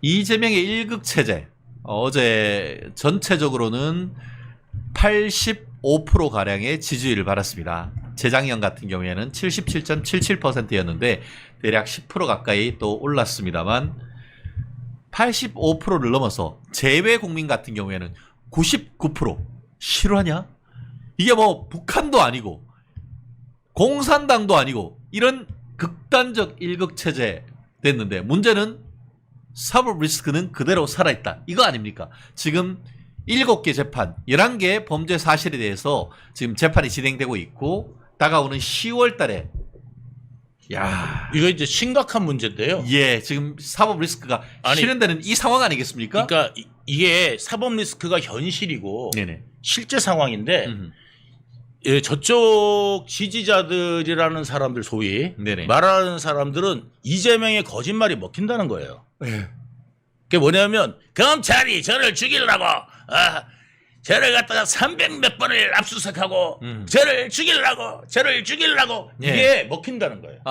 이재명의 일극 체제 어제 전체적으로는 85% 가량의 지지율을 받았습니다. 재작년 같은 경우에는 77.77%였는데 대략 10% 가까이 또 올랐습니다만 85%를 넘어서 제외 국민 같은 경우에는 99% 실화냐? 이게 뭐 북한도 아니고 공산당도 아니고 이런 극단적 일극 체제 됐는데 문제는 사법 리스크는 그대로 살아있다. 이거 아닙니까? 지금 7개 재판, 11개 범죄 사실에 대해서 지금 재판이 진행되고 있고 다가오는 10월 달에 이거 이제 심각한 문제인데요. 예, 지금 사법 리스크가 실현되는 이 상황 아니겠습니까? 그러니까 이게 사법 리스크가 현실이고 네네. 실제 상황인데 예, 저쪽 지지자들이라는 사람들 소위 네네. 말하는 사람들은 이재명의 거짓말이 먹힌다는 거예요. 네. 그게 뭐냐면 검찰이 저를 죽이려고 저를 갖다가 300몇 번을 압수수색하고 저를 죽이려고 예. 이게 먹힌다는 거예요.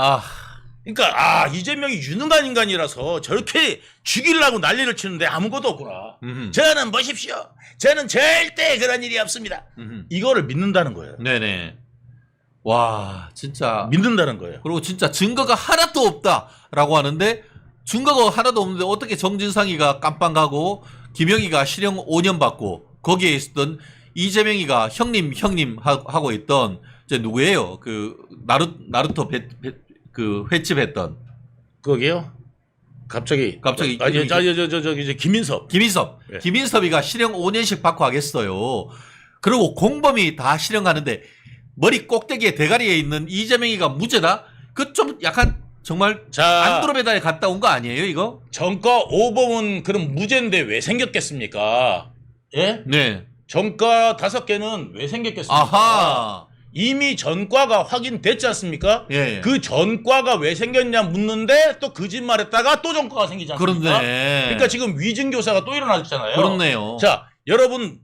그러니까 이재명이 유능한 인간이라서 저렇게 죽이려고 난리를 치는데 아무것도 없구나. 저는 보십시오. 저는 절대 그런 일이 없습니다. 이거를 믿는다는 거예요. 네네. 와, 진짜. 믿는다는 거예요. 그리고 진짜 증거가 하나도 없다라고 하는데 증거가 하나도 없는데 어떻게 정진상이가 깜빵 가고 김영희가 실형 5년 받고 거기에 있었던 이재명이가 형님 하고 있던 저 누구예요? 그 나루토 그 횟집 했던 거기요? 갑자기 이제 김인섭. 네. 김인섭이가 실형 5년씩 받고 하겠어요. 그리고 공범이 다 실형하는데 머리 꼭대기에 대가리에 있는 이재명이가 무죄다? 그 좀 약간 정말 안드로메다에 갔다 온 거 아니에요, 이거? 전과 5범은 그럼 무죄인데 왜 생겼겠습니까? 예? 네. 전과 5개는 왜 생겼겠습니까? 아하. 이미 전과가 확인됐지 않습니까? 예. 그 전과가 왜 생겼냐 묻는데 또 거짓말했다가 또 전과가 생기지 않습니까? 그렇네. 그러니까 지금 위증교사가 또 일어났잖아요. 그렇네요. 자, 여러분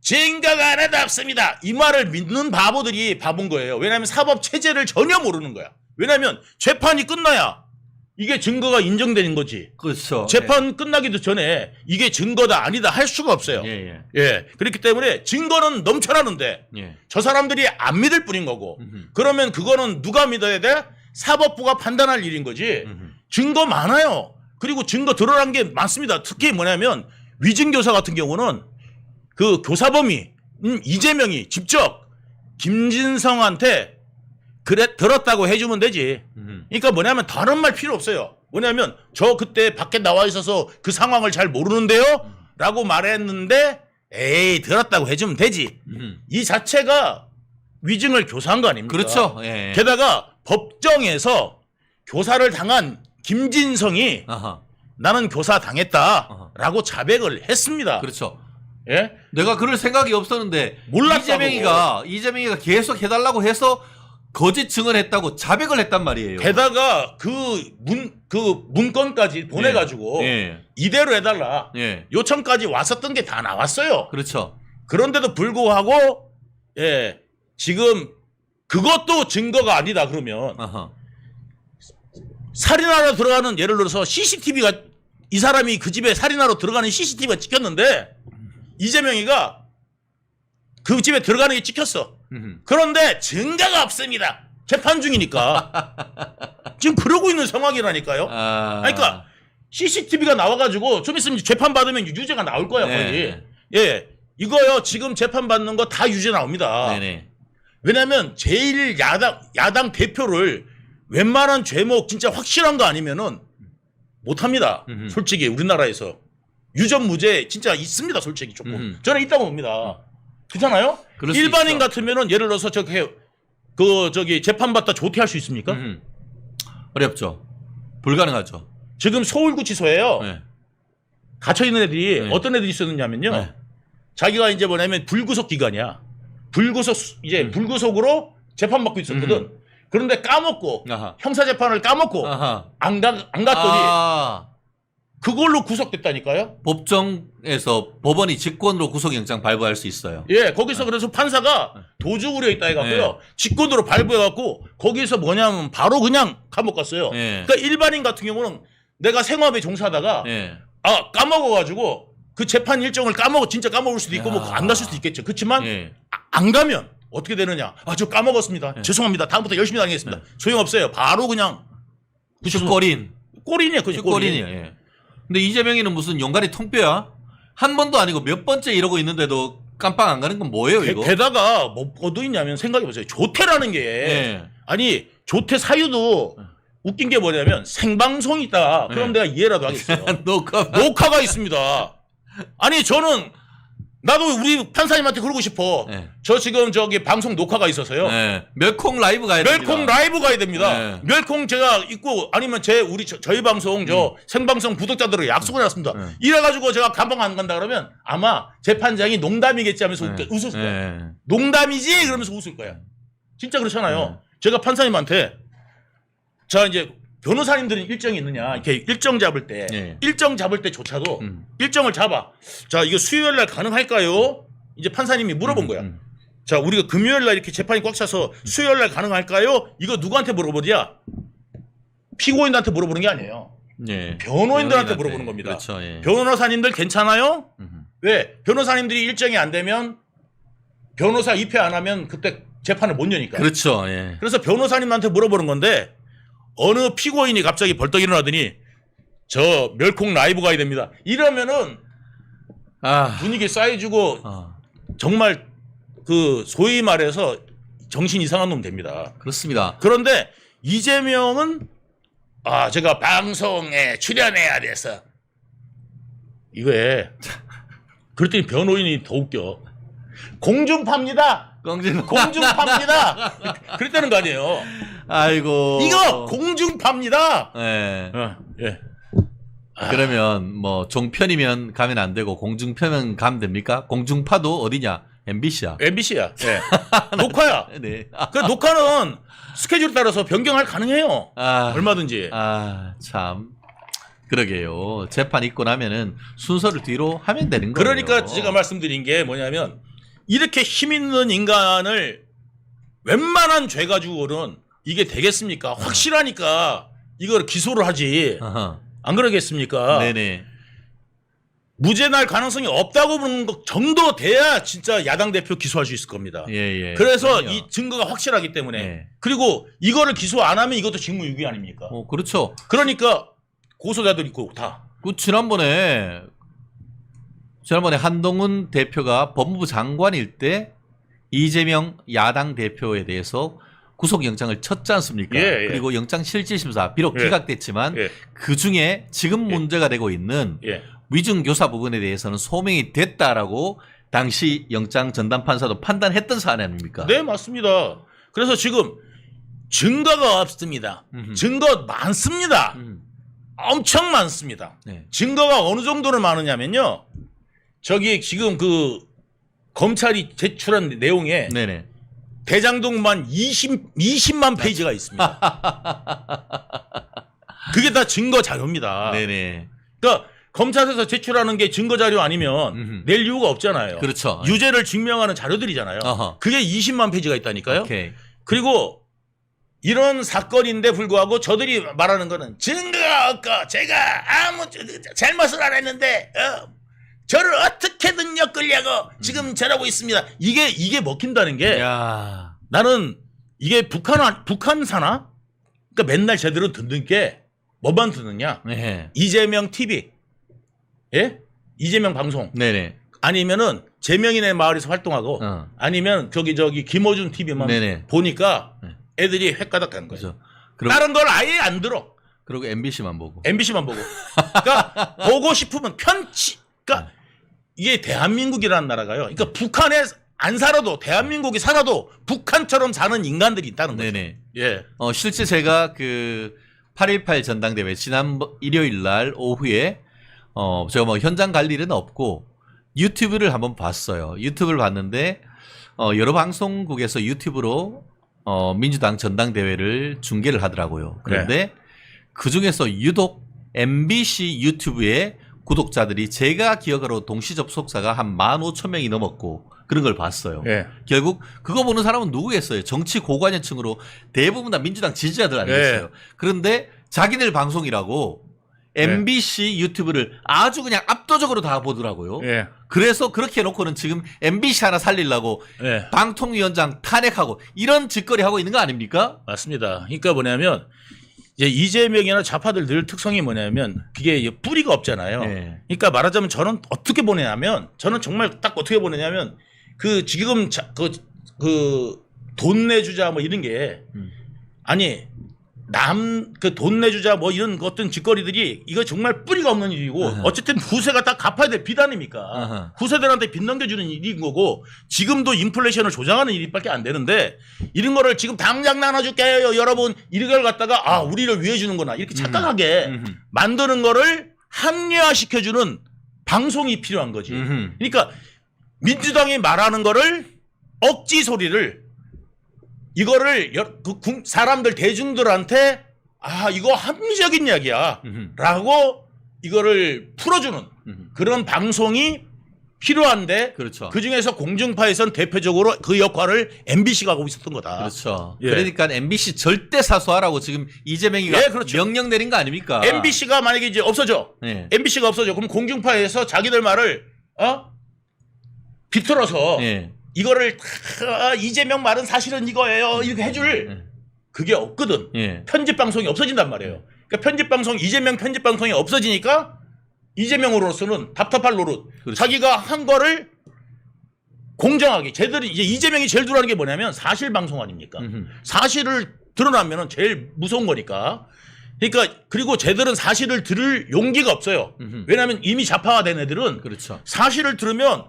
증거가 하나도 없습니다. 이 말을 믿는 바보들이 바본 거예요. 왜냐하면 사법 체제를 전혀 모르는 거야. 왜냐하면 재판이 끝나야 이게 증거가 인정되는 거지. 그렇죠. 재판 끝나기도 전에 이게 증거다 아니다 할 수가 없어요. 예. 그렇기 때문에 증거는 넘쳐나는데 저 사람들이 안 믿을 뿐인 거고 그러면 그거는 누가 믿어야 돼? 사법부가 판단할 일인 거지. 증거 많아요. 그리고 증거 드러난 게 많습니다. 특히 뭐냐면 위증교사 같은 경우는 그 교사범이 이재명이 직접 김진성한테 들었다고 해주면 되지. 그러니까 뭐냐면 다른 말 필요 없어요. 뭐냐면 저 그때 밖에 나와 있어서 그 상황을 잘 모르는데요? 라고 말했는데 에이 들었다고 해주면 되지. 이 자체가 위증을 교사한 거 아닙니까? 그렇죠. 게다가 법정에서 교사를 당한 김진성이 나는 교사 당했다라고 자백을 했습니다. 그렇죠. 예? 내가 그럴 생각이 없었는데 몰랐다고. 이재명이가 계속 해달라고 해서 거짓 증언했다고 자백을 했단 말이에요. 게다가 그 문건까지 보내가지고 이대로 해달라. 요청까지 왔었던 게 다 나왔어요. 그렇죠. 그런데도 불구하고 지금 그것도 증거가 아니다 그러면 살인하러 들어가는 예를 들어서 CCTV가 이 사람이 그 집에 살인하러 들어가는 CCTV가 찍혔는데 이재명이가 그 집에 들어가는 게 찍혔어. 그런데 증거가 없습니다. 재판 중이니까. 지금 그러고 있는 상황이라니까요. 그러니까 CCTV가 나와가지고 좀 있으면 재판 받으면 유죄가 나올 거야 거의. 예, 이거요 지금 재판 받는 거 다 유죄 나옵니다. 왜냐하면 제일 야당 대표를 웬만한 죄목 진짜 확실한 거 아니면은 못합니다. 솔직히 우리나라에서 유전무죄 진짜 있습니다. 솔직히 조금. 저는 있다고 봅니다. 그렇잖아요? 일반인 같으면은 예를 들어서 저기 재판받다 조퇴할 수 있습니까? 어렵죠. 불가능하죠. 지금 서울구치소에요. 갇혀있는 애들이 어떤 애들이 있었느냐면요. 자기가 이제 뭐냐면 불구속 기간이야. 불구속으로 재판받고 있었거든. 그런데 까먹고 형사재판을 까먹고 안 갔더니 그걸로 구속됐다니까요. 법원이 직권으로 구속영장 발부할 수 있어요. 예, 거기서 그래서 판사가 도주 우려 있다 해갖고요. 직권으로 발부해갖고 거기서 뭐냐면 바로 그냥 감옥 갔어요. 그러니까 일반인 같은 경우는 내가 생업에 종사하다가 까먹어가지고 그 재판 일정을 진짜 까먹을 수도 있고 뭐 안 갔을 수도 있겠죠. 그렇지만 예. 안 가면 어떻게 되느냐? 저 까먹었습니다. 예. 죄송합니다. 다음부터 열심히 당하겠습니다. 소용없어요. 바로 그냥 슛골인. 골인이에요. 그죠? 슛골인이에요. 예. 근데 이재명이는 무슨 용가리 통뼈야? 한 번도 아니고 몇 번째 이러고 있는데도 깜빵 안 가는 건 뭐예요 이거? 게다가 뭐 어디 있냐면 생각해보세요. 조퇴라는 게 예. 아니 조퇴 사유도 웃긴 게 뭐냐면 생방송이 있다. 그럼 네. 내가 이해라도 하겠어요. 녹화. 녹화가 있습니다. 아니 저는 나도 우리 판사님한테 그러고 싶어. 네. 저 지금 저기 방송 녹화가 있어서요. 네. 멸콩 라이브 가야 됩니다. 멸콩 라이브 가야 됩니다. 네. 멸콩 제가 있고 아니면 저희 방송 생방송 구독자들을 약속을 해놨습니다. 네. 이래가지고 제가 감방 안 간다 그러면 아마 재판장이 농담이겠지 하면서 웃을 거예요. 네. 농담이지 그러면서 웃을 거야. 진짜 그렇잖아요. 네. 제가 판사님한테 자 이제 변호사님들은 일정이 있느냐 이렇게 일정 잡을 때 네. 일정 잡을 때조차도 일정을 잡아. 자 이거 수요일 날 가능할까요? 이제 판사님이 물어본 거야. 자 우리가 금요일 날 이렇게 재판이 꽉 차서 수요일 날 가능할까요? 이거 누구한테 물어보냐? 피고인한테 물어보는 게 아니에요. 예. 변호인들한테 물어보는 겁니다. 그렇죠. 예. 변호사님들 괜찮아요? 왜? 변호사님들이 일정이 안 되면 변호사 입회 안 하면 그때 재판을 못 여니까. 그렇죠. 예. 그래서 변호사님한테 물어보는 건데 어느 피고인이 갑자기 벌떡 일어나더니 저 멸콩 라이브 가야 됩니다. 이러면은 분위기 쌓여주고 정말 그 소위 말해서 정신 이상한 놈 됩니다. 그렇습니다. 그런데 이재명은 제가 방송에 출연해야 돼서 이거에 그랬더니 변호인이 더 웃겨. 공중파입니다. 공중파입니다. 그랬다는 거 아니에요. 아이고. 이거 공중파입니다. 예. 예. 그러면 뭐 종편이면 가면 안 되고 공중편은 가면 됩니까? 공중파도 어디냐? MBC야. MBC야. 예. 녹화야. 네. 그 녹화는 스케줄 따라서 변경할 가능해요. 얼마든지. 참. 그러게요. 재판 있고 나면은 순서를 뒤로 하면 되는 거예요. 그러니까 제가 말씀드린 게 뭐냐면 이렇게 힘 있는 인간을 웬만한 죄 가지고는 이게 되겠습니까? 확실하니까 이걸 기소를 하지. 안 그러겠습니까? 네네. 무죄 날 가능성이 없다고 보는 것 정도 돼야 진짜 야당 대표 기소할 수 있을 겁니다. 예. 그래서 그럼요. 이 증거가 확실하기 때문에 네. 그리고 이거를 기소 안 하면 이것도 직무유기 아닙니까? 그렇죠. 그러니까 고소자들 있고 다. 그 지난번에 한동훈 대표가 법무부 장관일 때 이재명 야당 대표에 대해서 구속영장을 쳤지 않습니까? 예. 그리고 영장실질심사 비록 예. 기각됐지만 예. 그중에 지금 문제가 되고 있는 위증교사 부분에 대해서는 소명이 됐다라고 당시 영장 전담판사도 판단했던 사안 아닙니까? 네, 맞습니다. 그래서 지금 증거가 없습니다. 증거 많습니다. 엄청 많습니다. 네. 증거가 어느 정도로 많으냐면요. 저기 지금 그 검찰이 제출한 내용에 네네. 대장동만 20만 페이지가 있습니다. 그게 다 증거 자료입니다. 네네. 그러니까 검찰에서 제출하는 게 증거 자료 아니면 낼 이유가 없잖아요. 그렇죠. 유죄를 증명하는 자료들이잖아요. 어허. 그게 20만 페이지가 있다니까요. 오케이. 그리고 이런 사건인데 불구하고 저들이 말하는 거는 증거가 없고 제가 아무 잘못을 안 했는데 저를 어떻게든 엮으려고 지금 저러고 있습니다. 이게 먹힌다는 게 야. 나는 이게 북한 사나? 그러니까 맨날 제대로 듣는 게 뭐만 듣느냐? 네. 이재명 TV, 예? 이재명 방송, 네네. 아니면은 재명인의 마을에서 활동하고, 어. 아니면 저기 김어준 TV만 네네. 보니까 네. 애들이 획가닥 가는 거죠. 그렇죠. 그리고, 다른 걸 아예 안 들어. 그리고 MBC만 보고. MBC만 보고. 그러니까 보고 싶으면 그러니까 이게 대한민국이라는 나라가요. 그러니까 북한에 안 살아도 대한민국이 살아도 북한처럼 사는 인간들이 있다는 거죠. 네네. 예. 실제 제가 그 8.18 전당대회 지난 일요일 날 오후에 제가 뭐 현장 갈 일은 없고 유튜브를 한번 봤어요. 유튜브를 봤는데 여러 방송국에서 유튜브로 민주당 전당대회를 중계를 하더라고요. 그런데 그 중에서 유독 MBC 유튜브에 구독자들이 제가 기억으로 동시 접속자가 한 15,000명이 넘었고 그런 걸 봤어요. 예. 결국 그거 보는 사람은 누구겠어요? 정치 고관여층으로 대부분 다 민주당 지지자들 아니겠어요? 그런데 자기들 방송이라고 MBC 유튜브를 아주 그냥 압도적으로 다 보더라고요. 예. 그래서 그렇게 해놓고는 지금 MBC 하나 살리려고 예. 방통위원장 탄핵하고 이런 짓거리 하고 있는 거 아닙니까? 맞습니다. 그러니까 뭐냐면 이제 이재명이나 좌파들 늘 특성이 뭐냐면 그게 뿌리가 없잖아요. 예. 그러니까 말하자면 저는 어떻게 보내냐면 저는 정말 딱 어떻게 보내냐면 그 지금 그 돈 내주자 뭐 이런 게 아니 그 돈 내주자 뭐 이런 어떤 짓거리들이 이거 정말 뿌리가 없는 일이고 어쨌든 후세가 딱 갚아야 될 빚 아닙니까? 후세들한테 빚 넘겨주는 일인 거고 지금도 인플레이션을 조장하는 일밖에 안 되는데 이런 거를 지금 당장 나눠줄게요 여러분 이걸 갖다가 아 우리를 위해 주는구나 이렇게 착각하게 만드는 거를 합리화시켜주는 방송이 필요한 거지. 그러니까 민주당이 말하는 거를 억지 소리를 이거를 사람들 대중들한테 아 이거 합리적인 이야기야 라고 이거를 풀어주는 그런 방송이 필요한데 그렇죠. 그중에서 공중파에선 대표적으로 그 역할을 MBC가 하고 있었던 거다. 그렇죠. 예. 그러니까 MBC 절대 사수하라고 지금 이재명이가 예, 그렇죠. 명령 내린 거 아닙니까? MBC가 만약에 이제 없어져. 예. MBC가 없어져. 그럼 공중파에서 자기들 말을 비틀어서 예. 이거를 이재명 말은 사실은 이거예요. 이렇게 해줄 그게 없거든. 예. 편집 방송이 없어진단 말이에요. 그러니까 편집 방송 이재명 편집 방송이 없어지니까 이재명으로서는 답답할 노릇. 그렇죠. 자기가 한 거를 공정하게 제대로 이제 이재명이 제일 두려워하는 게 뭐냐면 사실 방송 아닙니까? 사실을 드러나면은 제일 무서운 거니까. 그러니까 그리고 쟤들은 사실을 들을 용기가 없어요. 왜냐하면 이미 좌파화된 애들은 그렇죠. 사실을 들으면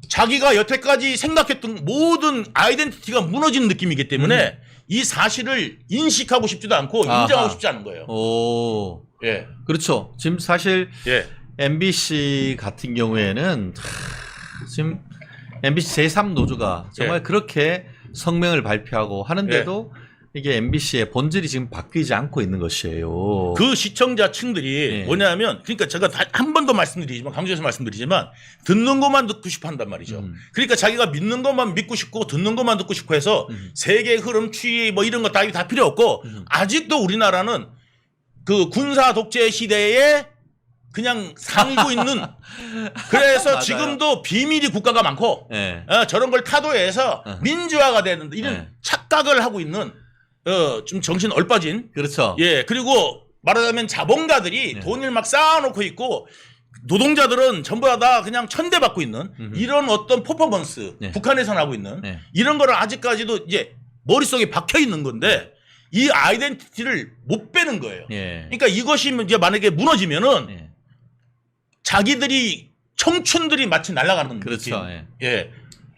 자기가 여태까지 생각했던 모든 아이덴티티가 무너지는 느낌이기 때문에 이 사실을 인식하고 싶지도 않고 인정하고 아하. 싶지 않은 거예요. 오. 예. 그렇죠. 지금 사실 예. MBC 같은 경우에는 지금 MBC 제3노조가 정말 예. 그렇게 성명을 발표하고 하는데도 이게 MBC의 본질이 지금 바뀌지 않고 있는 것이에요. 그 시청자층들이 예. 뭐냐면 그러니까 제가 한 번 더 말씀드리지만 강조해서 말씀드리지만 듣는 것만 듣고 싶어 한단 말이죠. 그러니까 자기가 믿는 것만 믿고 싶고 듣는 것만 듣고 싶고 해서 세계 흐름 추이 뭐 이런 거 다 필요 없고 아직도 우리나라는 그 군사 독재 시대에 그냥 살고 있는 그래서 맞아요. 지금도 비밀이 국가가 많고 예. 저런 걸 타도해서 민주화가 되는데 이런 예. 착각을 하고 있는 좀 정신 얼빠진 그렇죠. 예 그리고 말하자면 자본가들이 돈을 막 쌓아놓고 있고 노동자들은 전부 다 그냥 천대받고 있는 이런 어떤 퍼포먼스 북한에서 하고 있는 이런 거를 아직까지도 이제 머릿속에 박혀 있는 건데 이 아이덴티티를 못 빼는 거예요. 예. 그러니까 이것이 이제 만약에 무너지면은 예. 자기들이 청춘들이 마치 날아가는 그렇죠. 느낌. 예.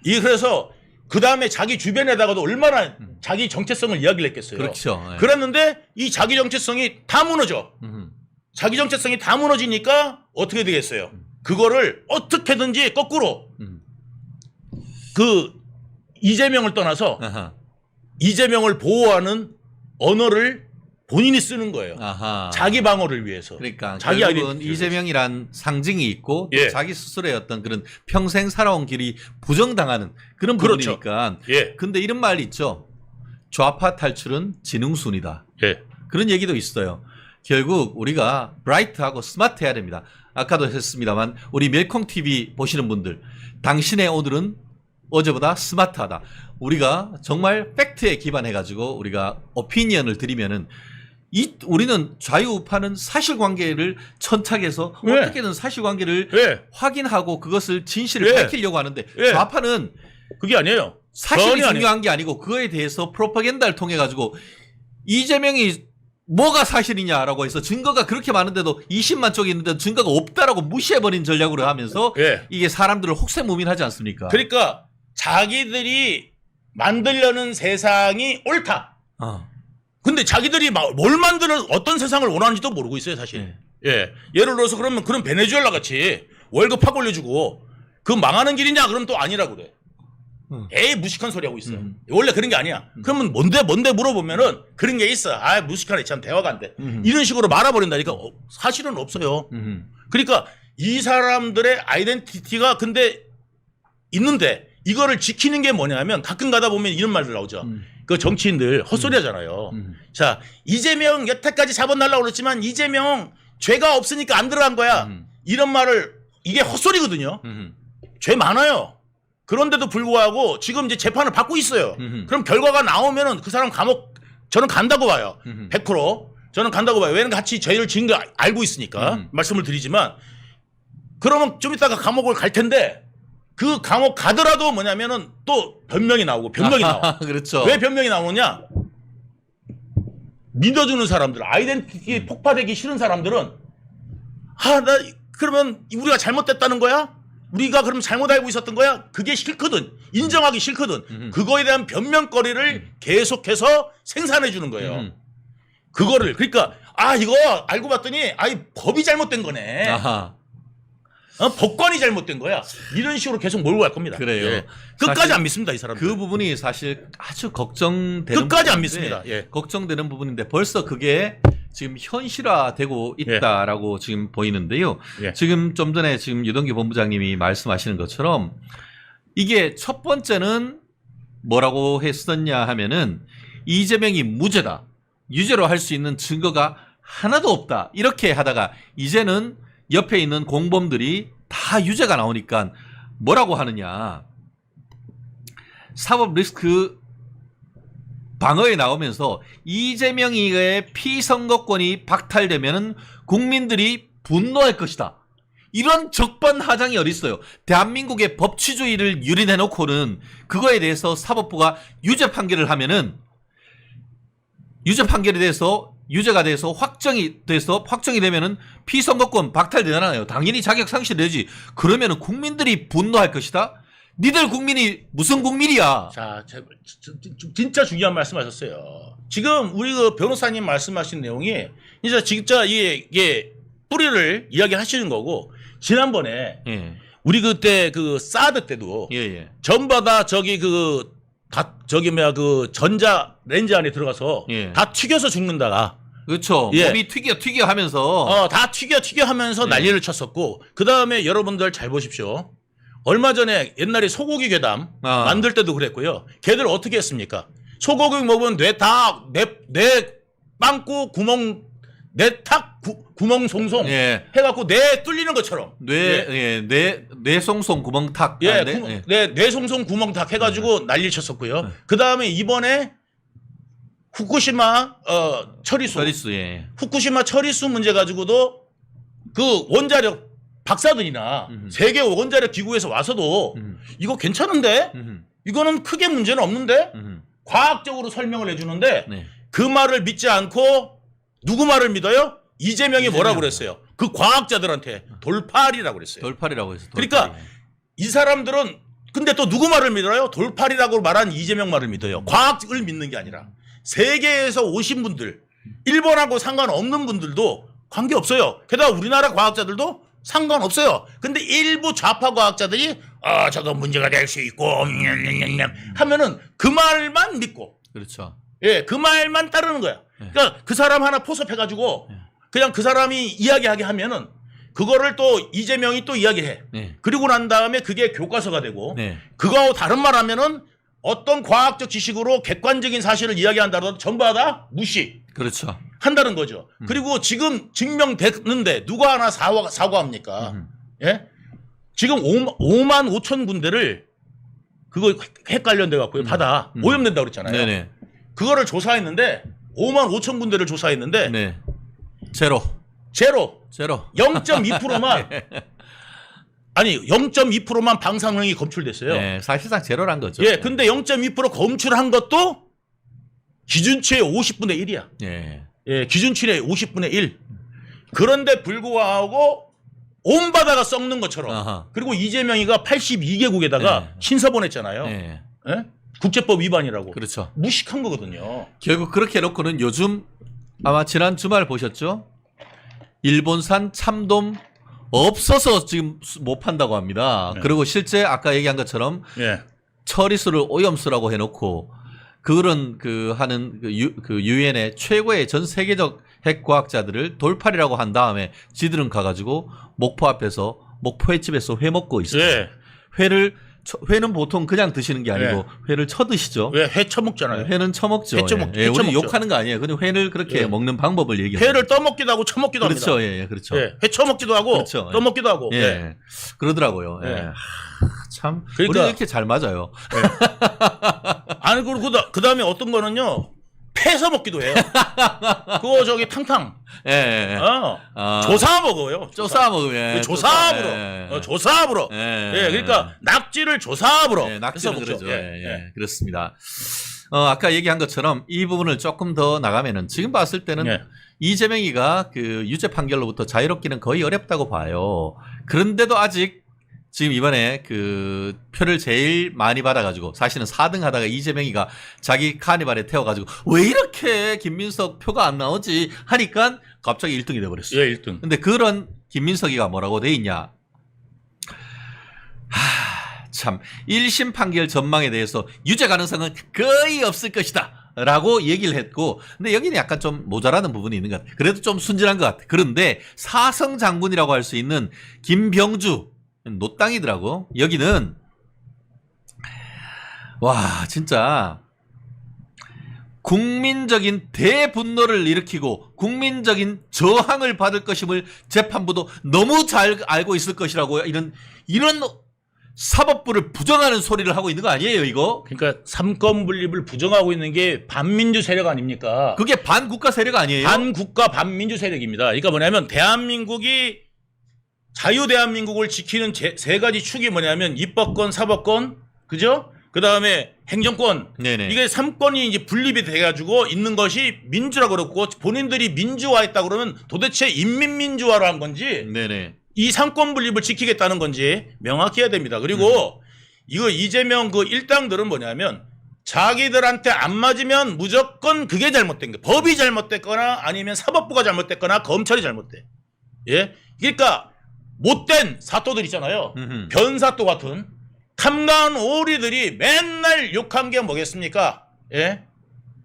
이 그래서 그 다음에 자기 주변에다가도 얼마나 자기 정체성을 이야기를 했겠어요. 그렇죠. 예. 그랬는데 이 자기 정체성이 다 무너져. 자기 정체성이 다 무너지니까 어떻게 되겠어요? 그거를 어떻게든지 거꾸로 그 이재명을 떠나서 아하. 이재명을 보호하는 언어를 본인이 쓰는 거예요. 아하. 자기 방어를 위해서. 그러니까 자기 결국은 아이덴티티를 이재명이란 상징이 있고 또 예. 자기 스스로의 어떤 그런 평생 살아온 길이 부정당하는 그런 그렇죠. 부분이니까. 예. 근데 이런 말이 있죠. 좌파 탈출은 지능순이다. 예. 그런 얘기도 있어요. 결국 우리가 브라이트하고 스마트해야 됩니다. 아까도 했습니다만 우리 멜콩 TV 보시는 분들 당신의 오늘은 어제보다 스마트하다. 우리가 정말 팩트에 기반해가지고 우리가 오피니언을 드리면은 우리는 좌우파는 사실관계를 천착해서 네. 어떻게든 사실관계를 예. 확인하고 그것을 진실을 예. 밝히려고 하는데 예. 좌파는 그게 아니에요. 사실이 전혀 중요한 게 아니고 그거에 대해서 프로파간다를 통해 가지고 이재명이 뭐가 사실이냐라고 해서 증거가 그렇게 많은데도 20만 쪽이 있는데 증거가 없다라고 무시해버린 전략으로 하면서 예. 이게 사람들을 혹세무민하지 않습니까? 그러니까 자기들이 만들려는 세상이 옳다. 근데 자기들이 뭘 만드는 어떤 세상을 원하는지도 모르고 있어요, 사실. 예. 예를 들어서 그러면 그런 베네수엘라 같이 월급 확 올려주고 그 망하는 길이냐? 그럼 또 아니라고 그래. 에이 무식한 소리 하고 있어요. 원래 그런 게 아니야. 그러면 뭔데 물어보면은 그런 게 있어. 아 무식하네 참 대화가 안 돼. 이런 식으로 말아버린다니까 사실은 없어요. 그러니까 이 사람들의 아이덴티티가 근데 있는데 이거를 지키는 게 뭐냐면 가끔 가다 보면 이런 말들 나오죠. 그 정치인들 헛소리 하잖아요. 자 이재명 여태까지 잡아달라고 그랬지만 이재명 죄가 없으니까 안 들어간 거야. 이런 말을 이게 헛소리거든요. 죄 많아요. 그런데도 불구하고 지금 이제 재판을 받고 있어요. 그럼 결과가 나오면은 그 사람 감옥 저는 간다고 봐요. 100% 저는 간다고 봐요. 왜냐면 같이 죄를 지은 거 알고 있으니까 말씀을 드리지만 그러면 좀 이따가 감옥을 갈 텐데 그 감옥 가더라도 뭐냐면은 또 변명이 나오고 변명이 나와. 그렇죠. 왜 변명이 나오느냐? 믿어주는 사람들, 아이덴티티 폭파되기 싫은 사람들은 나 그러면 우리가 잘못됐다는 거야? 우리가 그럼 잘못 알고 있었던 거야? 그게 싫거든. 인정하기 싫거든. 그거에 대한 변명거리를 계속해서 생산해 주는 거예요. 그거를 그러니까 이거 알고 봤더니 법이 잘못된 거네. 아하. 법관이 잘못된 거야. 이런 식으로 계속 몰고 갈 겁니다. 그래요. 예. 끝까지 안 믿습니다, 이 사람들. 그 부분이 사실 아주 걱정되는 끝까지 안 부분인데, 믿습니다. 예. 걱정되는 부분인데 벌써 그게 지금 현실화되고 있다라고 지금 보이는데요. 예. 지금 좀 전에 지금 유동규 본부장님이 말씀하시는 것처럼 이게 첫 번째는 뭐라고 했었냐 하면은 이재명이 무죄다. 유죄로 할 수 있는 증거가 하나도 없다. 이렇게 하다가 이제는 옆에 있는 공범들이 다 유죄가 나오니까 뭐라고 하느냐. 사법 리스크 방어에 나오면서 이재명의 피선거권이 박탈되면은 국민들이 분노할 것이다. 이런 적반하장이 어디 있어요. 대한민국의 법치주의를 유린해놓고는 그거에 대해서 사법부가 유죄 판결을 하면은 유죄 판결에 대해서 유죄가 돼서 확정이 되면은 피선거권 박탈되잖아요. 당연히 자격 상실되지. 그러면은 국민들이 분노할 것이다. 니들 국민이 무슨 국민이야? 자, 진짜 중요한 말씀하셨어요. 지금 우리 그 변호사님 말씀하신 내용이 이제 진짜 이게 뿌리를 이야기하시는 거고 지난번에 예. 우리 그때 그 사드 때도 예. 전부 다 그 전자 렌즈 안에 들어가서 예. 다 튀겨서 죽는다가 그렇죠. 예. 몸이 튀겨 하면서 다 튀겨 하면서 예. 난리를 쳤었고 그 다음에 여러분들 잘 보십시오. 얼마 전에 옛날에 소고기 괴담 만들 때도 그랬고요. 걔들 어떻게 했습니까? 소고기 먹으면 뇌 빵꾸 구멍 구멍 송송 예. 해갖고 뇌 뚫리는 것처럼 뇌 송송 구멍탁. 뇌 송송 구멍탁 해가지고 난리 쳤었고요. 그 다음에 이번에 후쿠시마 처리수 예. 후쿠시마 처리수 문제 가지고도 그 원자력 박사들이나 세계 원자력 기구에서 와서도 이거 괜찮은데 이거는 크게 문제는 없는데 과학적으로 설명을 해주는데 네. 그 말을 믿지 않고 누구 말을 믿어요? 이재명이 뭐라고 그랬어요? 그 과학자들한테 돌팔이라고 그랬어요. 돌팔이라고 해서. 그러니까 이 사람들은 근데 또 누구 말을 믿어요? 돌팔이라고 말한 이재명 말을 믿어요. 과학을 믿는 게 아니라 세계에서 오신 분들 일본하고 상관없는 분들도 관계없어요. 게다가 우리나라 과학자들도 상관없어요. 근데 일부 좌파 과학자들이 저거 문제가 될 수 있고 하면은 그 말만 믿고 그렇죠. 예, 그 말만 따르는 거야. 그러니까 그 사람 하나 포섭해가지고 그냥 그 사람이 이야기하게 하면은 그거를 또 이재명이 또 이야기해. 네. 그리고 난 다음에 그게 교과서가 되고 네. 그거하고 다른 말 하면은 어떤 과학적 지식으로 객관적인 사실을 이야기한다고 전부 다 무시. 그렇죠. 한다는 거죠. 그리고 지금 증명됐는데 누가 하나 사과합니까? 예? 지금 5만 5천 군데를 그거 핵 관련돼 갖고요. 바다 오염된다고 그랬잖아요. 네네. 그거를 조사했는데 5만 5천 군데를 조사했는데 네. 제로. 0.2%만 아니 0.2%만 방사능이 검출됐어요. 네, 사실상 제로란 거죠. 예, 근데 0.2% 검출한 것도 기준치의 50분의 1이야. 예. 예, 기준치의 50분의 1. 그런데 불구하고 온 바다가 썩는 것처럼. 아하. 그리고 이재명이가 82개국에다가 네. 신서 보냈잖아요. 예. 예? 국제법 위반이라고. 그렇죠. 무식한 거거든요. 결국 그렇게 해놓고는 요즘 아마 지난 주말 보셨죠? 일본산 참돔 없어서 지금 못 판다고 합니다. 네. 그리고 실제 아까 얘기한 것처럼 예. 처리수를 오염수라고 해놓고 그런 하는 유엔의 최고의 전 세계적 핵과학자들을 돌팔이라고 한 다음에 지들은 가가지고 목포 앞에서 목포 횟집에서 회 먹고 있어요. 예. 회를 회는 보통 그냥 드시는 게 아니고 회를 쳐 드시죠. 왜 회 쳐먹잖아요. 회는 쳐먹죠. 회 예, 우리 쳐먹죠. 욕하는 거 아니에요. 근데 회를 그렇게 예. 먹는 방법을 얘기해요. 회를 떠먹기도 하고 쳐먹기도 그렇죠. 합니다. 예, 그렇죠. 예, 회 쳐먹기도 하고 그렇죠. 떠먹기도 하고. 예. 예. 그러더라고요. 예. 예. 참 그러니까- 우리 이렇게 잘 맞아요. 아니 그리고 그 다음에 어떤 거는요 패서 먹기도 해요. 그거 저기 탕탕. 예. 예. 아. 조사 먹어요. 쪼싸 먹으면 조사합으로. 예. 조사합으로. 예. 예, 그러니까 낙지를 조사합으로. 예, 낙지는 해서 먹죠. 그러죠. 예, 그렇습니다. 아까 얘기한 것처럼 이 부분을 조금 더 나가면은 지금 봤을 때는 예. 이재명이가 그 유죄 판결로부터 자유롭기는 거의 어렵다고 봐요. 그런데도 아직 지금 이번에 그 표를 제일 많이 받아가지고 사실은 4등 하다가 이재명이가 자기 카니발에 태워가지고 왜 이렇게 김민석 표가 안 나오지 하니까 갑자기 1등이 돼버렸어요. 예, 1등. 근데 그런 김민석이가 뭐라고 돼 있냐? 참 1심 판결 전망에 대해서 유죄 가능성은 거의 없을 것이다 라고 얘기를 했고, 근데 여기는 약간 좀 모자라는 부분이 있는 것 같아요. 그래도 좀 순진한 것 같아요. 그런데 사성 장군이라고 할 수 있는 김병주 노땅이더라고. 여기는 와 진짜 국민적인 대분노를 일으키고 국민적인 저항을 받을 것임을 재판부도 너무 잘 알고 있을 것이라고 이런 사법부를 부정하는 소리를 하고 있는 거 아니에요, 이거? 그러니까 삼권 분립을 부정하고 있는 게 반민주 세력 아닙니까? 그게 반국가 세력 아니에요? 반국가 반민주 세력입니다. 그러니까 뭐냐면 대한민국이 자유대한민국을 지키는 세 가지 축이 뭐냐면 입법권, 사법권, 그죠? 그 다음에 행정권. 네네. 이게 3권이 이제 분립이 돼가지고 있는 것이 민주라고 그러고 본인들이 민주화했다 그러면 도대체 인민민주화로 한 건지 네네. 이 3권 분립을 지키겠다는 건지 명확히 해야 됩니다. 그리고 이거 이재명 그 일당들은 뭐냐면 자기들한테 안 맞으면 무조건 그게 잘못된 거예요. 법이 잘못됐거나 아니면 사법부가 잘못됐거나 검찰이 잘못돼. 예? 그러니까 못된 사또들 있잖아요. 변사또 같은 탐관 오리들이 맨날 욕한 게 뭐겠습니까? 예?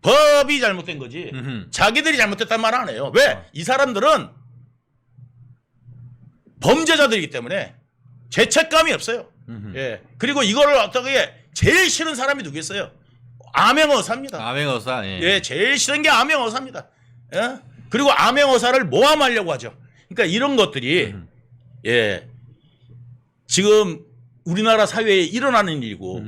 법이 잘못된 거지. 자기들이 잘못됐단 말 안 해요. 왜? 이 사람들은 범죄자들이기 때문에 죄책감이 없어요. 예. 그리고 이거를 어떻게 제일 싫은 사람이 누구겠어요? 암행어사입니다. 암행어사. 예. 예, 제일 싫은 게 암행어사입니다. 예? 그리고 암행어사를 모함하려고 하죠. 그러니까 이런 것들이 예, 지금 우리나라 사회에 일어나는 일이고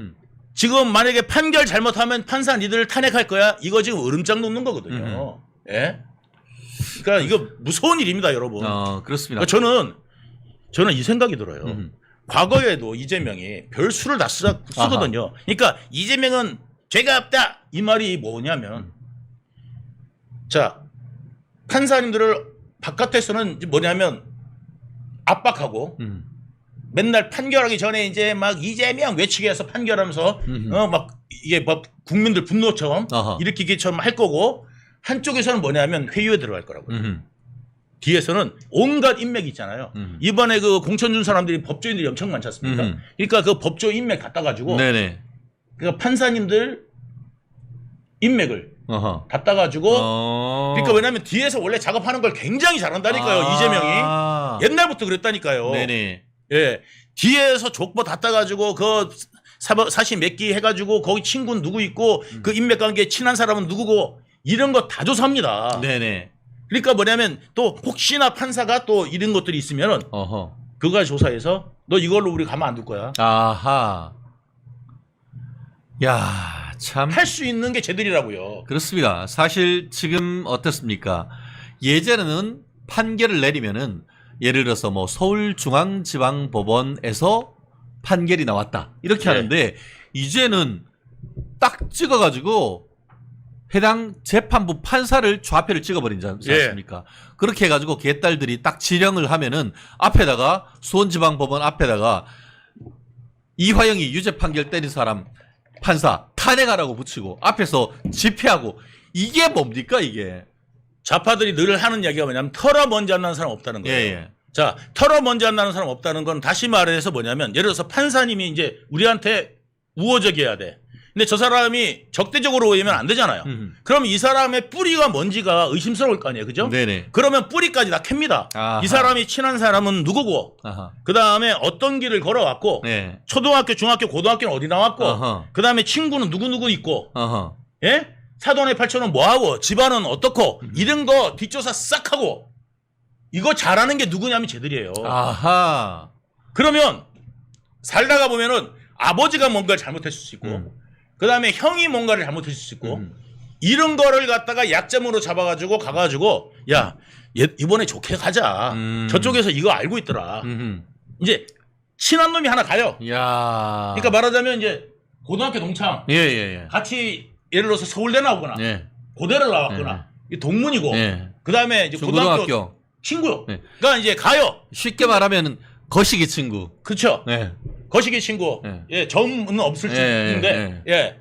지금 만약에 판결 잘못하면 판사 니들 탄핵할 거야? 이거 지금 으름장 놓는 거거든요. 예? 그러니까 이거 무서운 일입니다, 여러분. 그렇습니다. 그러니까 저는 이 생각이 들어요. 과거에도 이재명이 별수를 다 쓰거든요. 그러니까 이재명은 죄가 없다 이 말이 뭐냐면 자 판사님들을 바깥에서는 뭐냐면 압박하고 맨날 판결하기 전에 이제 막 이재명 외치게 해서 판결하면서 막 이게 막 국민들 분노처럼 일으키기처럼 할 거고 한쪽에서는 뭐냐면 회유에 들어갈 거라고요. 뒤에서는 온갖 인맥이 있잖아요. 이번에 그 공천 준 사람들이 법조인들이 엄청 많지 않습니까? 그러니까 그 법조 인맥 갖다 가지고 네네. 그러니까 판사님들 인맥을 갖다 가지고 그러니까 왜냐면 뒤에서 원래 작업하는 걸 굉장히 잘한다니까요. 이재명이 옛날부터 그랬다니까요. 네네. 예, 뒤에서 족보 갖다 가지고 그 사실 몇 기 해가지고 거기 친구는 누구 있고 그 인맥 관계 친한 사람은 누구고 이런 거 다 조사합니다. 네네. 그러니까 뭐냐면 또 혹시나 판사가 또 이런 것들이 있으면은 그거 조사해서 너 이걸로 우리 가만 안 둘 거야. 아하. 야, 참. 할 수 있는 게 쟤들이라고요. 그렇습니다. 사실 지금 어떻습니까? 예전에는 판결을 내리면은 예를 들어서 뭐 서울중앙지방법원에서 판결이 나왔다. 이렇게 하는데 이제는 딱 찍어가지고 해당 재판부 판사를 좌표를 찍어버리지 않습니까? 그렇게 해가지고 개딸들이 딱 지령을 하면은 앞에다가 수원지방법원 앞에다가 이화영이 유죄 판결 때린 사람 판사 탄핵하라고 붙이고 앞에서 집회하고 이게 뭡니까 이게? 좌파들이 늘 하는 이야기가 뭐냐면 털어 먼지 안 나는 사람 없다는 거예요. 예. 자, 털어 먼지 안 나는 사람 없다는 건 다시 말해서 뭐냐면 예를 들어서 판사님이 이제 우리한테 우호적이어야 돼. 근데 저 사람이 적대적으로 보이면 안 되잖아요. 그럼 이 사람의 뿌리가 뭔지가 의심스러울 거 아니에요. 그죠? 네네. 그러면 뿌리까지 다 캡니다. 아하. 이 사람이 친한 사람은 누구고, 아하. 그 다음에 어떤 길을 걸어왔고, 네. 초등학교, 중학교, 고등학교는 어디 나왔고, 어허. 그 다음에 친구는 누구 있고, 어허. 예? 사돈의 팔촌은 뭐하고, 집안은 어떻고, 이런 거 뒷조사 싹 하고, 이거 잘하는 게 누구냐면 쟤들이에요. 아하. 그러면 살다가 보면은 아버지가 뭔가를 잘못했을 수 있고, 그 다음에 형이 뭔가를 잘못했을 수 있고, 이런 거를 갖다가 약점으로 잡아가지고 가가지고, 야, 이번에 좋게 가자. 저쪽에서 이거 알고 있더라. 이제 친한 놈이 하나 가요. 야. 그러니까 말하자면 이제 고등학교 동창 예. 같이 예를 들어서 서울대 나오거나 예. 고대를 나왔거나 이 동문이고, 예. 그 다음에 이제 고등학교 친구요. 네. 그러니까 이제 가요. 쉽게 말하면 거시기 친구. 그렇죠. 네. 거시기 친구. 네. 예, 점은 없을 수 있는데, 예.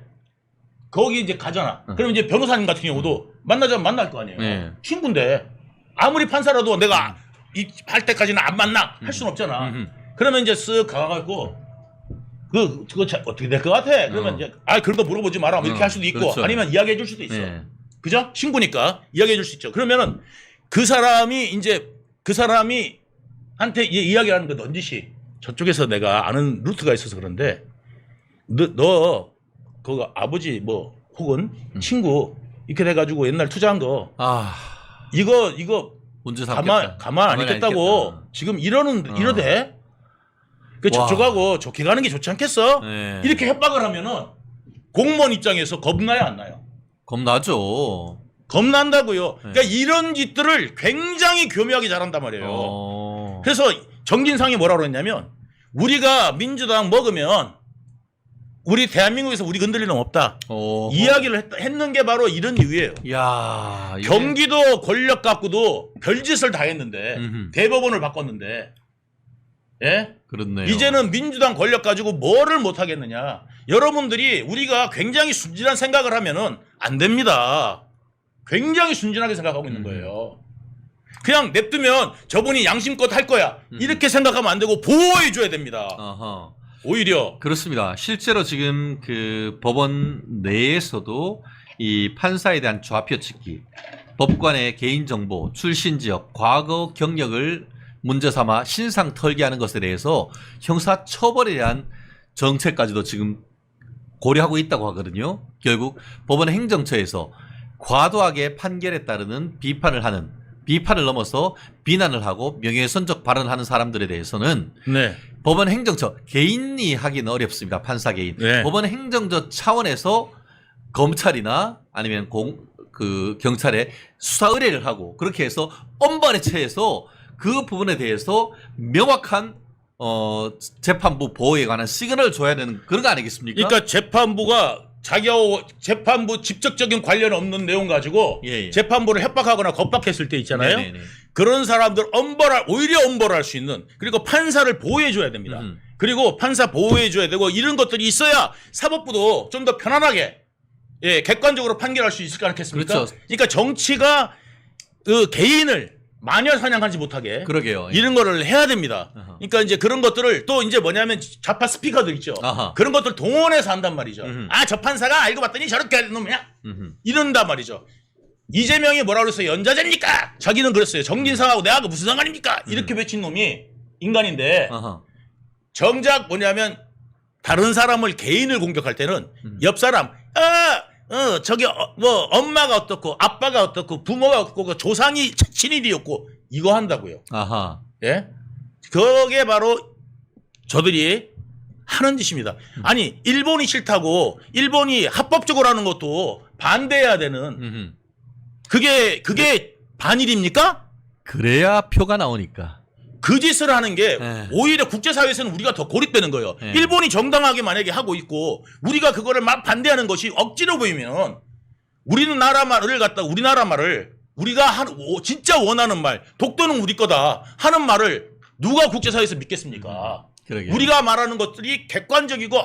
거기 이제 가잖아. 그럼 이제 변호사님 같은 경우도 만나자면 만날 거 아니에요. 네. 친구인데 아무리 판사라도 내가 할 때까지는 안 만나 할 수는 없잖아. 그러면 이제 쓱 가가지고 그거 어떻게 될 것 같아? 그러면 이제 그런 거 물어보지 마라. 뭐 이렇게 할 수도 있고, 그렇죠. 아니면 이야기해 줄 수도 있어. 네. 그죠? 친구니까 이야기해 줄 수 있죠. 그러면은 그 사람이 한테 이야기를 하는 거 넌지시 저쪽에서 내가 아는 루트가 있어서 그런데 너 그거 아버지 뭐 혹은 친구 이렇게 돼가지고 옛날 투자한 거 이거 문제 삼겠다. 가만 안 있겠다고 있겠다. 지금 이러대. 그 저쪽하고 좋게 가는 게 좋지 않겠어? 네. 이렇게 협박을 하면은 공무원 입장에서 겁나요 안 나요? 겁나죠. 겁난다고요. 그러니까 이런 짓들을 굉장히 교묘하게 잘한단 말이에요. 그래서 정진상이 뭐라고 그랬냐면 우리가 민주당 먹으면 우리 대한민국에서 우리 건드릴 놈 없다. 이야기를 했는 게 바로 이런 이유예요. 야, 이게... 경기도 권력 갖고도 별짓을 다 했는데 대법원을 바꿨는데, 예? 그렇네요. 이제는 민주당 권력 가지고 뭐를 못 하겠느냐. 여러분들이 우리가 굉장히 순진한 생각을 하면은 안 됩니다. 굉장히 순진하게 생각하고 있는 거예요. 그냥 냅두면 저분이 양심껏 할 거야. 이렇게 생각하면 안 되고 보호해 줘야 됩니다. 아하. 오히려. 그렇습니다. 실제로 지금 그 법원 내에서도 이 판사에 대한 좌표 찍기, 법관의 개인정보, 출신 지역, 과거 경력을 문제 삼아 신상 털기하는 것에 대해서 형사 처벌에 대한 정책까지도 지금 고려하고 있다고 하거든요. 결국 법원 행정처에서 과도하게 판결에 따르는 비판을 넘어서 비난을 하고 명예훼손적 발언을 하는 사람들에 대해서는 네. 법원 행정처 개인이 하기는 어렵습니다. 판사 개인. 네. 법원 행정처 차원에서 검찰이나 아니면 경찰에 수사 의뢰를 하고 그렇게 해서 엄벌에 처해서 그 부분에 대해서 명확한 재판부 보호에 관한 시그널을 줘야 되는 그런 거 아니겠습니까? 그러니까 재판부가 자기하고 재판부 직접적인 관련 없는 내용 가지고 재판부를 협박하거나 겁박했을 때 있잖아요. 네네네. 그런 사람들 오히려 엄벌할 수 있는, 그리고 판사를 보호해 줘야 됩니다. 그리고 판사 보호해 줘야 되고 이런 것들이 있어야 사법부도 좀 더 편안하게 객관적으로 판결할 수 있을 거 않겠습니까? 그렇죠. 그러니까 정치가 그 개인을 마녀 사냥하지 못하게 그러게요. 이런 거를 해야 됩니다. 그러니까 이제 그런 것들을 또 이제 뭐냐면 좌파 스피커들 있죠. 그런 것들 동원해서 한단 말이죠. 저 판사가 알고 봤더니 저렇게 하는 놈이야. 이런단 말이죠. 이재명이 뭐라 그랬어요? 연좌제입니까? 자기는 그랬어요. 정진상하고 내하고 무슨 상관입니까? 이렇게 외친 놈이 인간인데 정작 뭐냐면 다른 사람을 개인을 공격할 때는 옆 사람 저기 뭐 엄마가 어떻고 아빠가 어떻고 부모가 어떻고 조상이 친일이었고 이거 한다고요. 아하. 예? 그게 바로 저들이 하는 짓입니다. 아니 일본이 싫다고 일본이 합법적으로 하는 것도 반대해야 되는 그게 반일입니까? 그래야 표가 나오니까. 그 짓을 하는 게 오히려 국제사회에서는 우리가 더 고립되는 거예요. 일본이 정당하게 만약에 하고 있고 우리가 그거를 막 반대하는 것이 억지로 보이면 우리나라 말을 우리가 진짜 원하는 말, 독도는 우리 거다 하는 말을 누가 국제사회에서 믿겠습니까? 우리가 말하는 것들이 객관적이고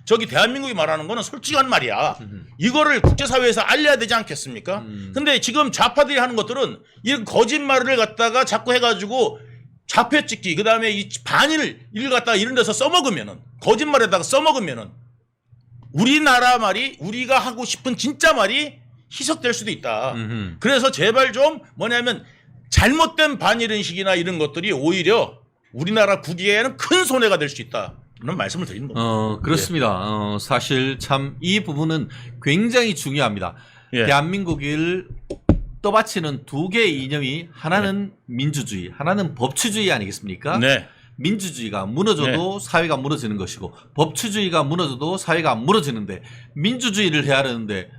저기 대한민국이 말하는 거는 솔직한 말이야. 이거를 국제사회에서 알려야 되지 않겠습니까? 근데 지금 좌파들이 하는 것들은 이런 거짓말을 갖다가 자꾸 해가지고 좌표 찍기, 그 다음에 이 반일 갖다가 이런 데서 써먹으면은, 거짓말에다가 써먹으면은, 우리나라 말이 우리가 하고 싶은 진짜 말이 희석될 수도 있다. 그래서 제발 좀 뭐냐면 잘못된 반일인식이나 이런 것들이 오히려 우리나라 국익에는 큰 손해가 될 수 있다. 그런 말씀을 드리는 겁니다. 그렇습니다. 사실 참 이 부분은 굉장히 중요합니다. 예. 대한민국을 떠받치는 두 개의 이념이 하나는 민주주의, 하나는 법치주의 아니겠습니까? 네. 민주주의가 무너져도 사회가 무너지는 것이고 법치주의가 무너져도 사회가 안 무너지는데 민주주의를 해야 하는데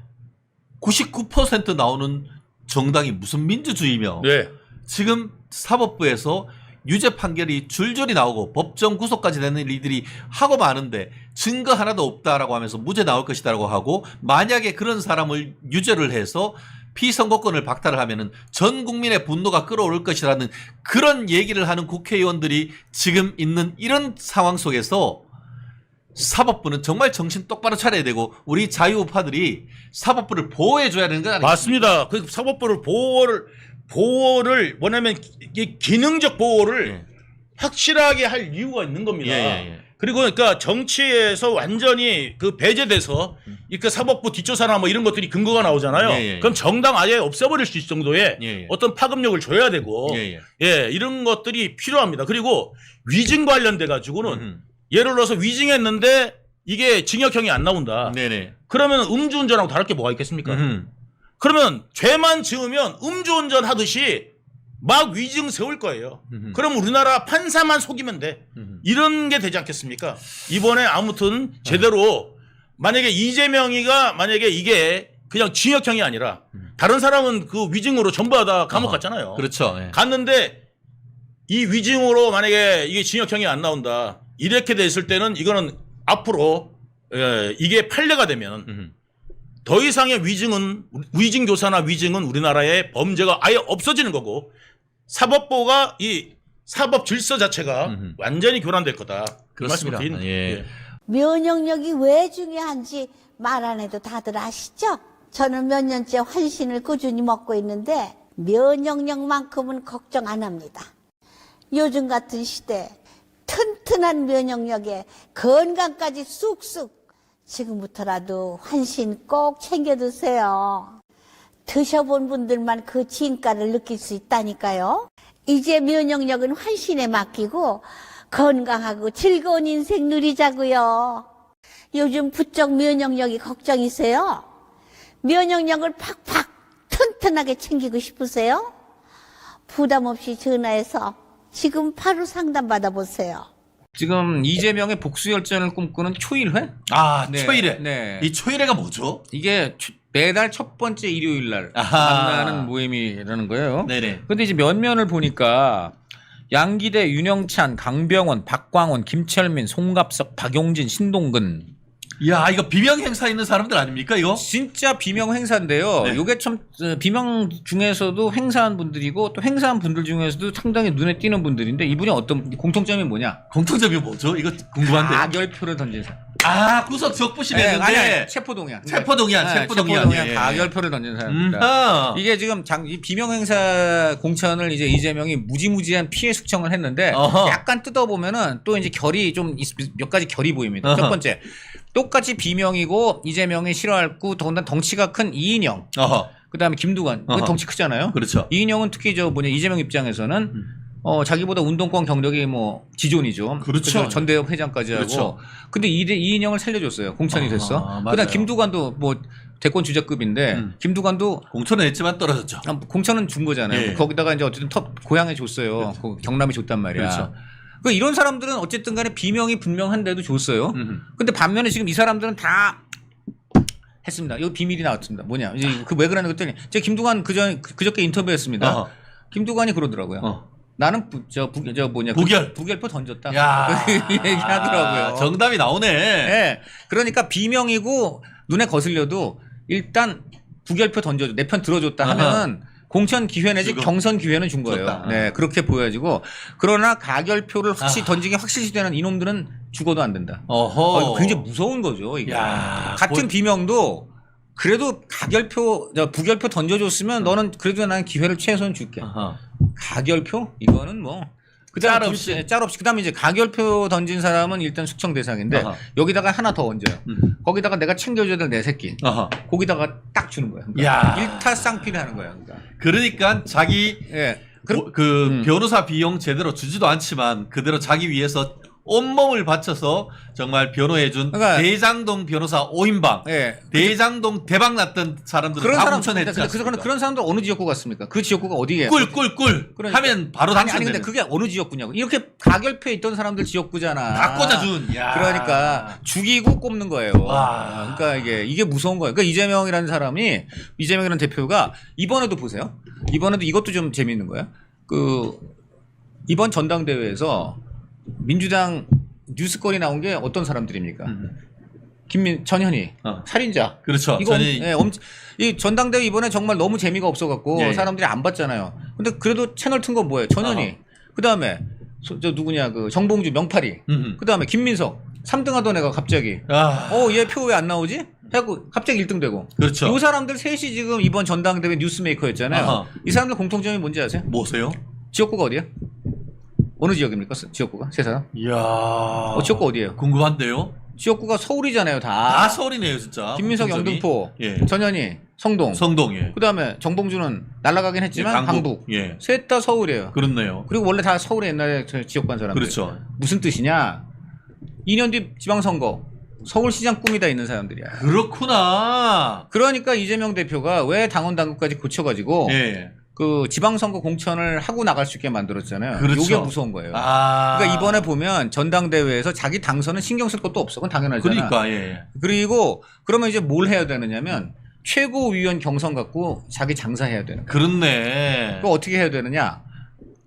99% 나오는 정당이 무슨 민주주의며 네. 지금 사법부에서 유죄 판결이 줄줄이 나오고 법정 구속까지 되는 일들이 하고 마는데 증거 하나도 없다라고 하면서 무죄 나올 것이다라고 하고 만약에 그런 사람을 유죄를 해서 피선거권을 박탈을 하면은 전 국민의 분노가 끌어오를 것이라는 그런 얘기를 하는 국회의원들이 지금 있는 이런 상황 속에서 사법부는 정말 정신 똑바로 차려야 되고 우리 자유우파들이 사법부를 보호해줘야 되는 거 아니겠습니까? 맞습니다. 그 사법부를 보호를 뭐냐면 기능적 보호를 예. 확실하게 할 이유가 있는 겁니다. 예. 그리고 그러니까 정치에서 완전히 그 배제돼서 그 사법부 뒷조사나 뭐 이런 것들이 근거가 나오잖아요. 예. 그럼 정당 아예 없애버릴 수 있을 정도의 예. 어떤 파급력을 줘야 되고 예. 이런 것들이 필요합니다. 그리고 위증 관련돼 가지고는 예를 들어서 위증했는데 이게 징역형이 안 나온다. 네네. 그러면 음주운전하고 다를 게 뭐가 있겠습니까? 그러면 죄만 지으면 음주운전 하듯이 막 위증 세울 거예요. 그럼 우리나라 판사만 속이면 돼. 이런 게 되지 않겠습니까? 이번에 아무튼 제대로 만약에 이재명이가 만약에 이게 그냥 징역형이 아니라 다른 사람은 그 위증으로 전부 다 감옥 갔잖아요. 그렇죠. 예. 갔는데 이 위증으로 만약에 이게 징역형이 안 나온다. 이렇게 됐을 때는 이거는 앞으로 이게 판례가 되면 더 이상의 위증 교사나 위증은 우리나라의 범죄가 아예 없어지는 거고 사법부가 이 사법 질서 자체가 완전히 교란될 거다. 그렇습니다. 말씀을 드리는 예. 면역력이 왜 중요한지 말 안 해도 다들 아시죠? 저는 몇 년째 환신을 꾸준히 먹고 있는데 면역력만큼은 걱정 안 합니다. 요즘 같은 시대 튼튼한 면역력에 건강까지 쑥쑥 지금부터라도 환신 꼭 챙겨 드세요. 드셔본 분들만 그 진가를 느낄 수 있다니까요. 이제 면역력은 환신에 맡기고 건강하고 즐거운 인생 누리자고요. 요즘 부쩍 면역력이 걱정이세요? 면역력을 팍팍 튼튼하게 챙기고 싶으세요? 부담 없이 전화해서 지금 바로 상담 받아보세요. 지금 이재명의 복수열전을 꿈꾸는 초일회? 네. 초일회. 네. 이 초일회가 뭐죠? 이게 매달 첫 번째 일요일 날 아하. 만나는 모임이라는 거예요. 네네. 근데 이제 면면을 보니까 양기대, 윤영찬, 강병원, 박광원, 김철민, 송갑석, 박용진, 신동근. 이야, 이거 비명 행사 있는 사람들 아닙니까, 이거? 진짜 비명 행사인데요. 네. 요게 참 비명 중에서도 행사한 분들이고 또 행사한 분들 중에서도 상당히 눈에 띄는 분들인데 이분이 어떤 공통점이 뭐냐? 공통점이 뭐죠? 이거 궁금한데. 가결표를 던진 사람. 구석 적부심 네, 했는데. 아니, 체포동의안. 체포동의안. 체포동의안 예. 가결표를 던진 사람입니다. 음하. 이게 지금 이 비명 행사 공천을 이제 이재명이 무지무지한 피해 숙청을 했는데 어허. 약간 뜯어보면은 또 이제 결이 좀 몇 가지 결이 보입니다. 어허. 첫 번째, 똑같이 비명이고 이재명이 싫어하고 더군다나 덩치가 큰 이인영, 어허. 그다음에 김두관, 어허. 덩치 크잖아요. 그렇죠. 이인영은 특히 이재명 입장에서는 자기보다 운동권 경력이 뭐 지존이죠. 그렇죠. 그래서 전대협 회장까지 하고. 그렇죠. 근데 이인영을 살려줬어요. 공천이 됐어. 맞아요. 그다음 김두관도 뭐 대권 주자급인데 김두관도 공천은 했지만 떨어졌죠. 공천은 준 거잖아요. 예. 거기다가 이제 어쨌든 고향에 줬어요. 그 경남에 줬단 말이야. 그렇죠. 그 이런 사람들은 어쨌든 간에 비명이 분명한데도 줬어요. 근데 반면에 지금 이 사람들은 다 했습니다. 이거 비밀이 나왔습니다. 뭐냐? 이제 그 왜 그러냐 그랬더니 제가 김두관 그저께 인터뷰했습니다. 어허. 김두관이 그러더라고요. 나는 부결표 던졌다. 야. 얘기하더라고요. 정답이 나오네. 네. 그러니까 비명이고 눈에 거슬려도 일단 부결표 던져줘. 내 편 들어줬다 하면은 공천 기회 내지 지금 경선 기회는 준 거예요. 줬다. 네, 그렇게 보여지고 그러나 가결표를 던지게 확실시되는 이놈들은 죽어도 안 된다. 어허. 이거 굉장히 무서운 거죠. 이게. 야, 같은 비명도 그래도 부결표 던져줬으면 너는 그래도 난 기회를 최소한 줄게. 어허. 가결표? 이거는 뭐 그다음에 짤 없이. 짤 없이 그다음에 이제 가결표 던진 사람은 일단 숙청 대상인데 아하. 여기다가 하나 더 얹어요. 거기다가 내가 챙겨줘야 될 내 새끼. 아하. 거기다가 딱 주는 거야. 야. 일타쌍피를 하는 거야. 그러니까 자기 예. 변호사 비용 제대로 주지도 않지만 그대로 자기 위해서 온몸을 바쳐서 정말 변호해준 그러니까- 대장동 변호사 5인방, 예. 대장동 대박 났던 사람들은 그런 다 사람 뭉쳐냈지 않습니까? 그런 사람들 어느 지역구 같습니까? 그 지역구가 어디에? 꿀꿀꿀 그러니까. 하면 바로 아니 당선되는. 근데 그게 어느 지역구냐고. 이렇게 가결표에 있던 사람들 지역구잖아. 다 꽂아준. 야. 그러니까 죽이고 꼽는 거예요. 와. 그러니까 이게 무서운 거예요. 그러니까 이재명이라는 대표가 이번에도 보세요. 이번에도 이것도 좀 재미있는 거예요. 이번 전당대회에서 민주당 뉴스거리 나온 게 어떤 사람들입니까? 전현희 살인자. 그렇죠. 이거 전현희. 이 전당대회 이번에 정말 너무 재미가 없어갖고 예. 사람들이 안 봤잖아요. 근데 그래도 채널 튼 건 뭐예요? 전현희. 그 다음에 저 누구냐 정봉주 명팔이. 그 다음에 김민석 3등 하던 애가 갑자기 얘 표 왜 안 나오지? 하고 갑자기 1등 되고. 그렇죠. 이 사람들 셋이 지금 이번 전당대회 뉴스메이커였잖아요. 아하. 이 사람들 공통점이 뭔지 아세요? 뭐세요? 지역구가 어디야? 어느 지역입니까? 지역구가 세 사람? 이야. 지역구 어디예요? 궁금한데요? 지역구가 서울이잖아요, 다 서울이네요, 진짜. 김민석 공통점이. 영등포, 예. 전현희 성동. 성동에. 그다음에 정봉주는 날아가긴 했지만 강북. 예. 셋 다 서울이에요. 그렇네요. 그리고 원래 다 서울에 옛날에 지역관 사람들. 그렇죠. 무슨 뜻이냐? 2년 뒤 지방선거 서울시장 꿈이다 있는 사람들이야. 그렇구나. 그러니까 이재명 대표가 왜 당원 당규까지 고쳐가지고 예. 그 지방선거 공천을 하고 나갈 수 있게 만들었잖아요. 그렇죠. 이게 무서운 거예요. 아. 그러니까 이번에 보면 전당대회에서 자기 당선은 신경 쓸 것도 없어. 그건 당연하잖아. 그러니까 예. 그리고 그러면 이제 뭘 해야 되느냐면 최고위원 경선 갖고 자기 장사해야 되는 거예요. 그렇네. 그거 어떻게 해야 되느냐?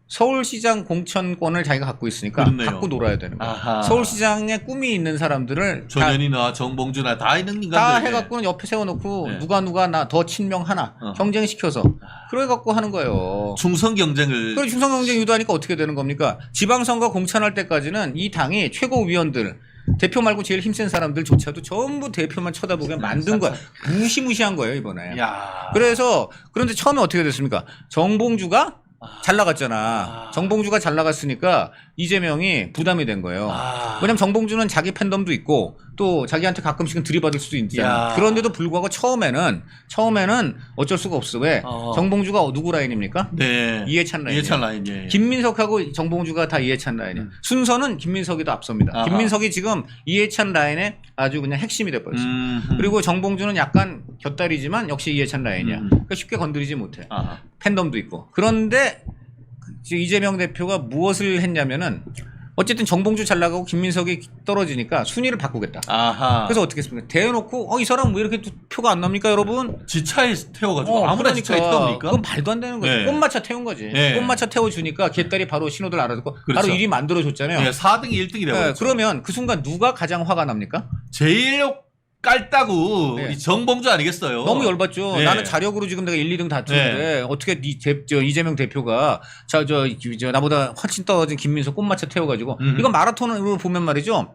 서울시장 공천권을 자기가 갖고 있으니까 그렇네요. 갖고 놀아야 되는 거예요. 아하. 서울시장에 꿈이 있는 사람들을 전현이나 정봉주나 다 있는 인간들. 다 해갖고는 옆에 세워놓고 네. 누가 나 더 친명 하나 경쟁시켜서 그래갖고 하는 거예요. 충성 경쟁을. 그리고 충성 경쟁 유도하니까 어떻게 되는 겁니까? 지방선거 공천할 때까지는 이 당이 최고위원들 대표 말고 제일 힘센 사람들조차도 전부 대표만 쳐다보게 만든 거야. 무시무시한 거예요 이번에. 야. 그런데 처음에 어떻게 됐습니까? 정봉주가 잘 나갔잖아. 정봉주가 잘 나갔으니까 이재명이 부담이 된 거예요. 왜냐면 정봉주는 자기 팬덤도 있고 또 자기한테 가끔씩은 들이받을 수도 있잖아. 야. 그런데도 불구하고 처음에는 어쩔 수가 없어. 왜? 정봉주가 누구 라인입니까? 네. 이해찬 라인. 이해찬 라인. 예. 김민석하고 정봉주가 다 이해찬 라인이야. 순서는 김민석이 더 앞섭니다. 아하. 김민석이 지금 이해찬 라인에 아주 그냥 핵심이 돼버렸어. 그리고 정봉주는 약간 곁다리지만 역시 이해찬 라인이야. 그러니까 쉽게 건드리지 못해. 아하. 팬덤도 있고. 그런데 이재명 대표가 무엇을 했냐면은 어쨌든 정봉주 잘 나가고 김민석이 떨어지니까 순위를 바꾸겠다. 아하. 그래서 어떻게 했습니까? 대놓고 이 사람 왜 이렇게 표가 안 납니까 여러분? 지차에 태워가지고 아무나 지차에 태웁니까? 그건 말도 안 되는 거지. 네. 꽃마차 태운 거지. 네. 꽃마차 태워주니까 개딸이 바로 신호들 알아듣고 그렇죠. 바로 일이 만들어줬잖아요. 예, 4등이 1등이 네, 되버렸죠. 그러면 그 순간 누가 가장 화가 납니까? 제일 깔따구 네. 이 정봉주 아니겠어요? 너무 열받죠. 네. 나는 자력으로 지금 내가 1, 2등 다투는데 어떻게 이재명 대표가 저 나보다 훨씬 떨어진 김민석 꽃마차 태워가지고 이건 마라톤으로 보면 말이죠.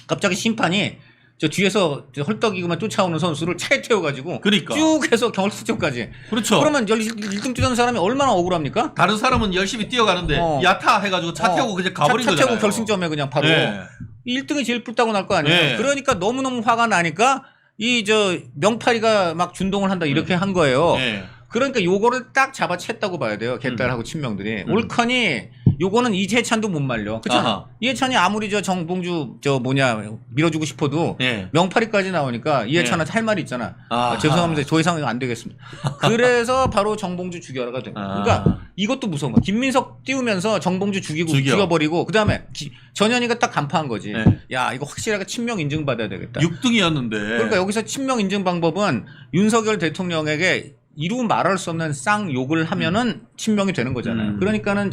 갑자기 심판이 저 뒤에서 헐떡이고만 쫓아오는 선수를 차에 태워가지고 그러니까. 쭉 해서 결승점까지. 그렇죠. 그러면 1등 뛰던 사람이 얼마나 억울합니까? 다른 사람은 열심히 뛰어가는데 야타 해가지고 차 태우고 그냥 가버린 차 거잖아요. 태우고 결승점에 그냥 바로. 네. 1등이 제일 뿔따고 날 거 아니에요. 네. 그러니까 너무너무 화가 나니까 명파리가 막 준동을 한다 이렇게 한 거예요. 네. 그러니까 요거를 딱 잡아챘다고 봐야 돼요. 개딸하고 친명들이. 올커니 요거는 이해찬도 못 말려. 그렇잖아. 아하. 이해찬이 아무리 정봉주 밀어주고 싶어도 네. 명파리까지 나오니까 이해찬한테 할 말이 있잖아. 아하. 죄송합니다. 더 이상 안 되겠습니다. 그래서 바로 정봉주 죽여라가 된 거야. 그러니까 이것도 무서운 거야. 김민석 띄우면서 정봉주 죽여버리고 그다음에 전현희가 딱 간파한 거지. 네. 야 이거 확실하게 친명 인증받아야 되겠다. 6등이었는데. 그러니까 여기서 친명 인증 방법은 윤석열 대통령에게 이루 말할 수 없는 쌍욕을 하면은 친명이 되는 거잖아요. 그러니까는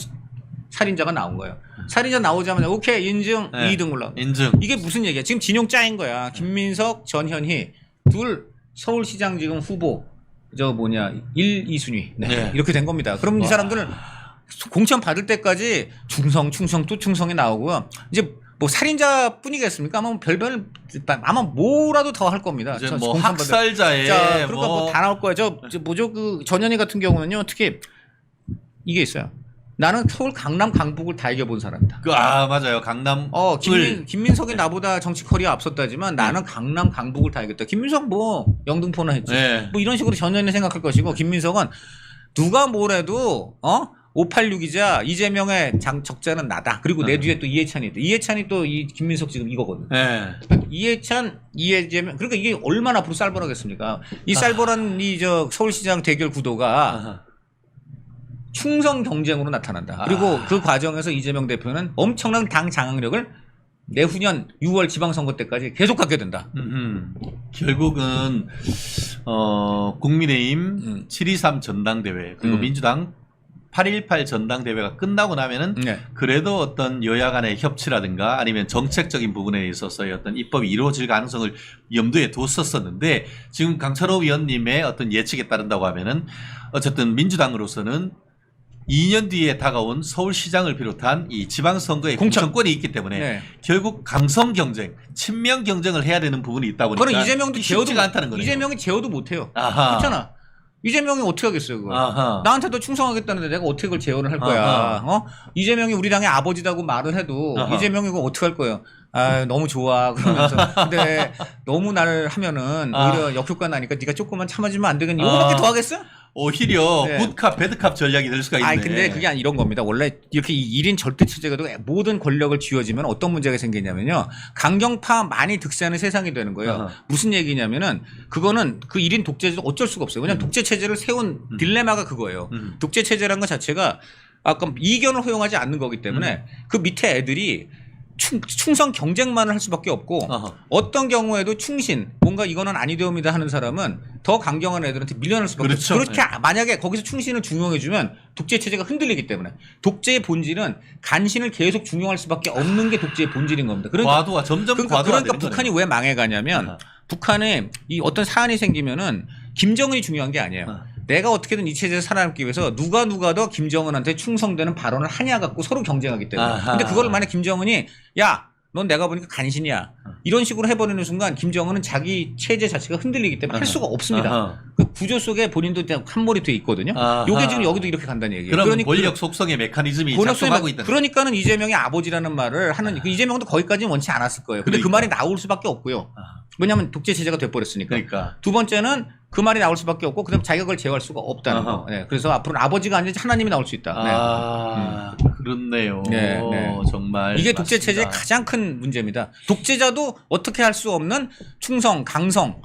살인자가 나온 거예요. 살인자 나오자마자 오케이 인증 네. 2등 올라. 인증. 이게 무슨 얘기야? 지금 진용 짜인 거야. 김민석, 전현희 둘 서울시장 지금 후보 1, 2순위 네. 이렇게 된 겁니다. 그럼 이 사람들은 공천 받을 때까지 충성 또 충성이 나오고요. 이제 뭐 살인자뿐이겠습니까? 아마 뭐라도 더 할 겁니다. 이제 뭐 학살자의 그러니까 뭐 다 나올 거예요. 그 전현희 같은 경우는요. 특히 이게 있어요. 나는 서울 강남 강북을 다 이겨본 사람이다. 맞아요. 강남. 김민석이 나보다 정치 커리어 앞섰다지만 나는 강남 강북을 다 이겼다. 김민석 뭐 영등포나 했지. 네. 뭐 이런 식으로 전혀 생각할 것이고 김민석은 누가 뭐래도 586이자 이재명의 적자는 나다. 그리고 내 뒤에 또 이해찬이 있다. 이해찬이 또 이 김민석 지금 이거거든. 네. 이해찬, 이재명. 그러니까 이게 얼마나 앞으로 쌀벌하겠습니까? 이 쌀벌한 서울시장 대결 구도가 충성 경쟁으로 나타난다. 그리고 그 과정에서 이재명 대표는 엄청난 당 장악력을 내후년 6월 지방선거 때까지 계속 갖게 된다. 결국은 국민의힘 723 전당대회 그리고 민주당 8.18 전당대회가 끝나고 나면은 네. 그래도 어떤 여야 간의 협치라든가 아니면 정책적인 부분에 있어서의 어떤 입법이 이루어질 가능성을 염두에 뒀었었는데 지금 강찬호 위원님의 어떤 예측에 따른다고 하면은 어쨌든 민주당으로서는 2년 뒤에 다가온 서울시장을 비롯한 이 지방선거의 공천권이 있기 때문에 네. 결국 강성 경쟁, 친명 경쟁을 해야 되는 부분이 있다 보니까 그럼 이재명도 쉽지가 않다는 거네요. 이재명이 제어도 못해요. 아하. 그렇잖아. 이재명이 어떻게 하겠어요, 그걸. 아하. 나한테 더 충성하겠다는데 내가 어떻게 그걸 제어를 할 거야. 이재명이 우리 당의 아버지라고 말을 해도 아하. 이재명이 그거 어떻게 할 거예요. 너무 좋아. 그러면서. 근데 너무 나를 하면은 오히려 역효과 나니까 네가 조금만 참아주면 안 되겠니? 이거밖에 더 하겠어? 오히려 네. 굿캅, 배드캅 전략이 될 수가 있네. 아니 근데 그게 아니 이런 겁니다. 원래 이렇게 1인 절대 체제가 되고 모든 권력을 쥐어지면 어떤 문제가 생기냐면요. 강경파 많이 득세하는 세상이 되는 거예요. 아하. 무슨 얘기냐면은 그거는 그 1인 독재제도 어쩔 수가 없어요. 왜냐면 독재 체제를 세운 딜레마가 그거예요. 독재 체제라는 것 자체가 아까 이견을 허용하지 않는 거기 때문에 그 밑에 애들이 충성 경쟁만을 할 수밖에 없고 아하. 어떤 경우에도 충신 뭔가 이거는 아니되옵니다 하는 사람은 더 강경한 애들한테 밀려날 수밖에 그렇죠. 없어요. 그렇게 만약에 거기서 충신을 중용해주면 독재 체제가 흔들리기 때문에 독재의 본질은 간신을 계속 중용할 수밖에 없는 게 독재의 본질인 겁니다. 과도가 점점 과도가 그러니까 되는 북한이 거네요. 왜 망해가냐면 아하. 북한에 이 어떤 사안이 생기면은 김정은이 중요한 게 아니에요. 내가 어떻게든 이 체제에서 살아남기 위해서 누가 더 김정은한테 충성되는 발언을 하냐 갖고 서로 경쟁하기 때문에. 아하. 근데 그걸 만약 김정은이 야, 넌 내가 보니까 간신이야. 이런 식으로 해버리는 순간 김정은은 자기 체제 자체가 흔들리기 때문에 할 수가 없습니다. 아하. 그 구조 속에 본인도 함몰이 돼 있거든요. 아하. 요게 지금 여기도 이렇게 간다는 얘기예요. 그럼 권력 속성의 메커니즘이 작동하고 있다. 그러니까는 이재명이 아버지라는 말을 하는 그 이재명도 거기까지는 원치 않았을 거예요. 근데 그 말이 나올 수밖에 없고요. 왜냐하면 독재 체제가 돼버렸으니까. 그러니까. 두 번째는 그 말이 나올 수밖에 없고 그다음 자기가 그걸 제어할 수가 없다는 거. 네, 그래서 앞으로는 아버지가 아니라 하나님이 나올 수 있다. 그렇네요. 네, 네. 정말 이게 독재 맞습니다. 체제의 가장 큰 문제입니다. 독재자도 어떻게 할 수 없는 충성, 강성,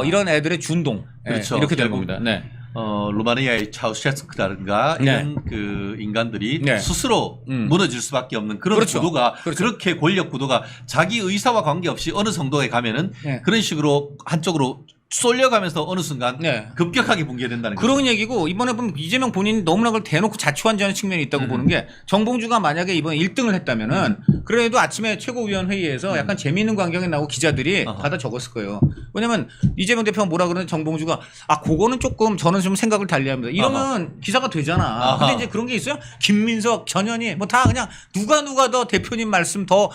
이런 애들의 준동. 그렇죠. 이렇게 되는 결국 겁니다. 네. 루마니아의 차우셰스크라든가 네. 이런 그 인간들이 네. 스스로 무너질 수밖에 없는 그런 그렇죠. 구도가 그렇죠. 그렇게 권력 구도가 자기 의사와 관계없이 어느 정도에 가면은 네. 그런 식으로 한쪽으로 쏠려가면서 어느 순간 네. 급격하게 붕괴된다는 거죠. 그런 얘기고 이번에 보면 이재명 본인이 너무나 그걸 대놓고 자초한지하는 측면이 있다고 보는 게 정봉주가 만약에 이번에 1등을 했다면은 그래도 아침에 최고위원 회의에서 약간 재미있는 광경이 나오고 기자들이 받아 적었을 거예요. 왜냐면 이재명 대표가 뭐라 그러는데 정봉주가 그거는 조금 저는 좀 생각을 달리합니다. 이러면 기사가 되잖아. 근데 이제 그런 게 있어요. 김민석, 전현희 뭐 다 그냥 누가 더 대표님 말씀 더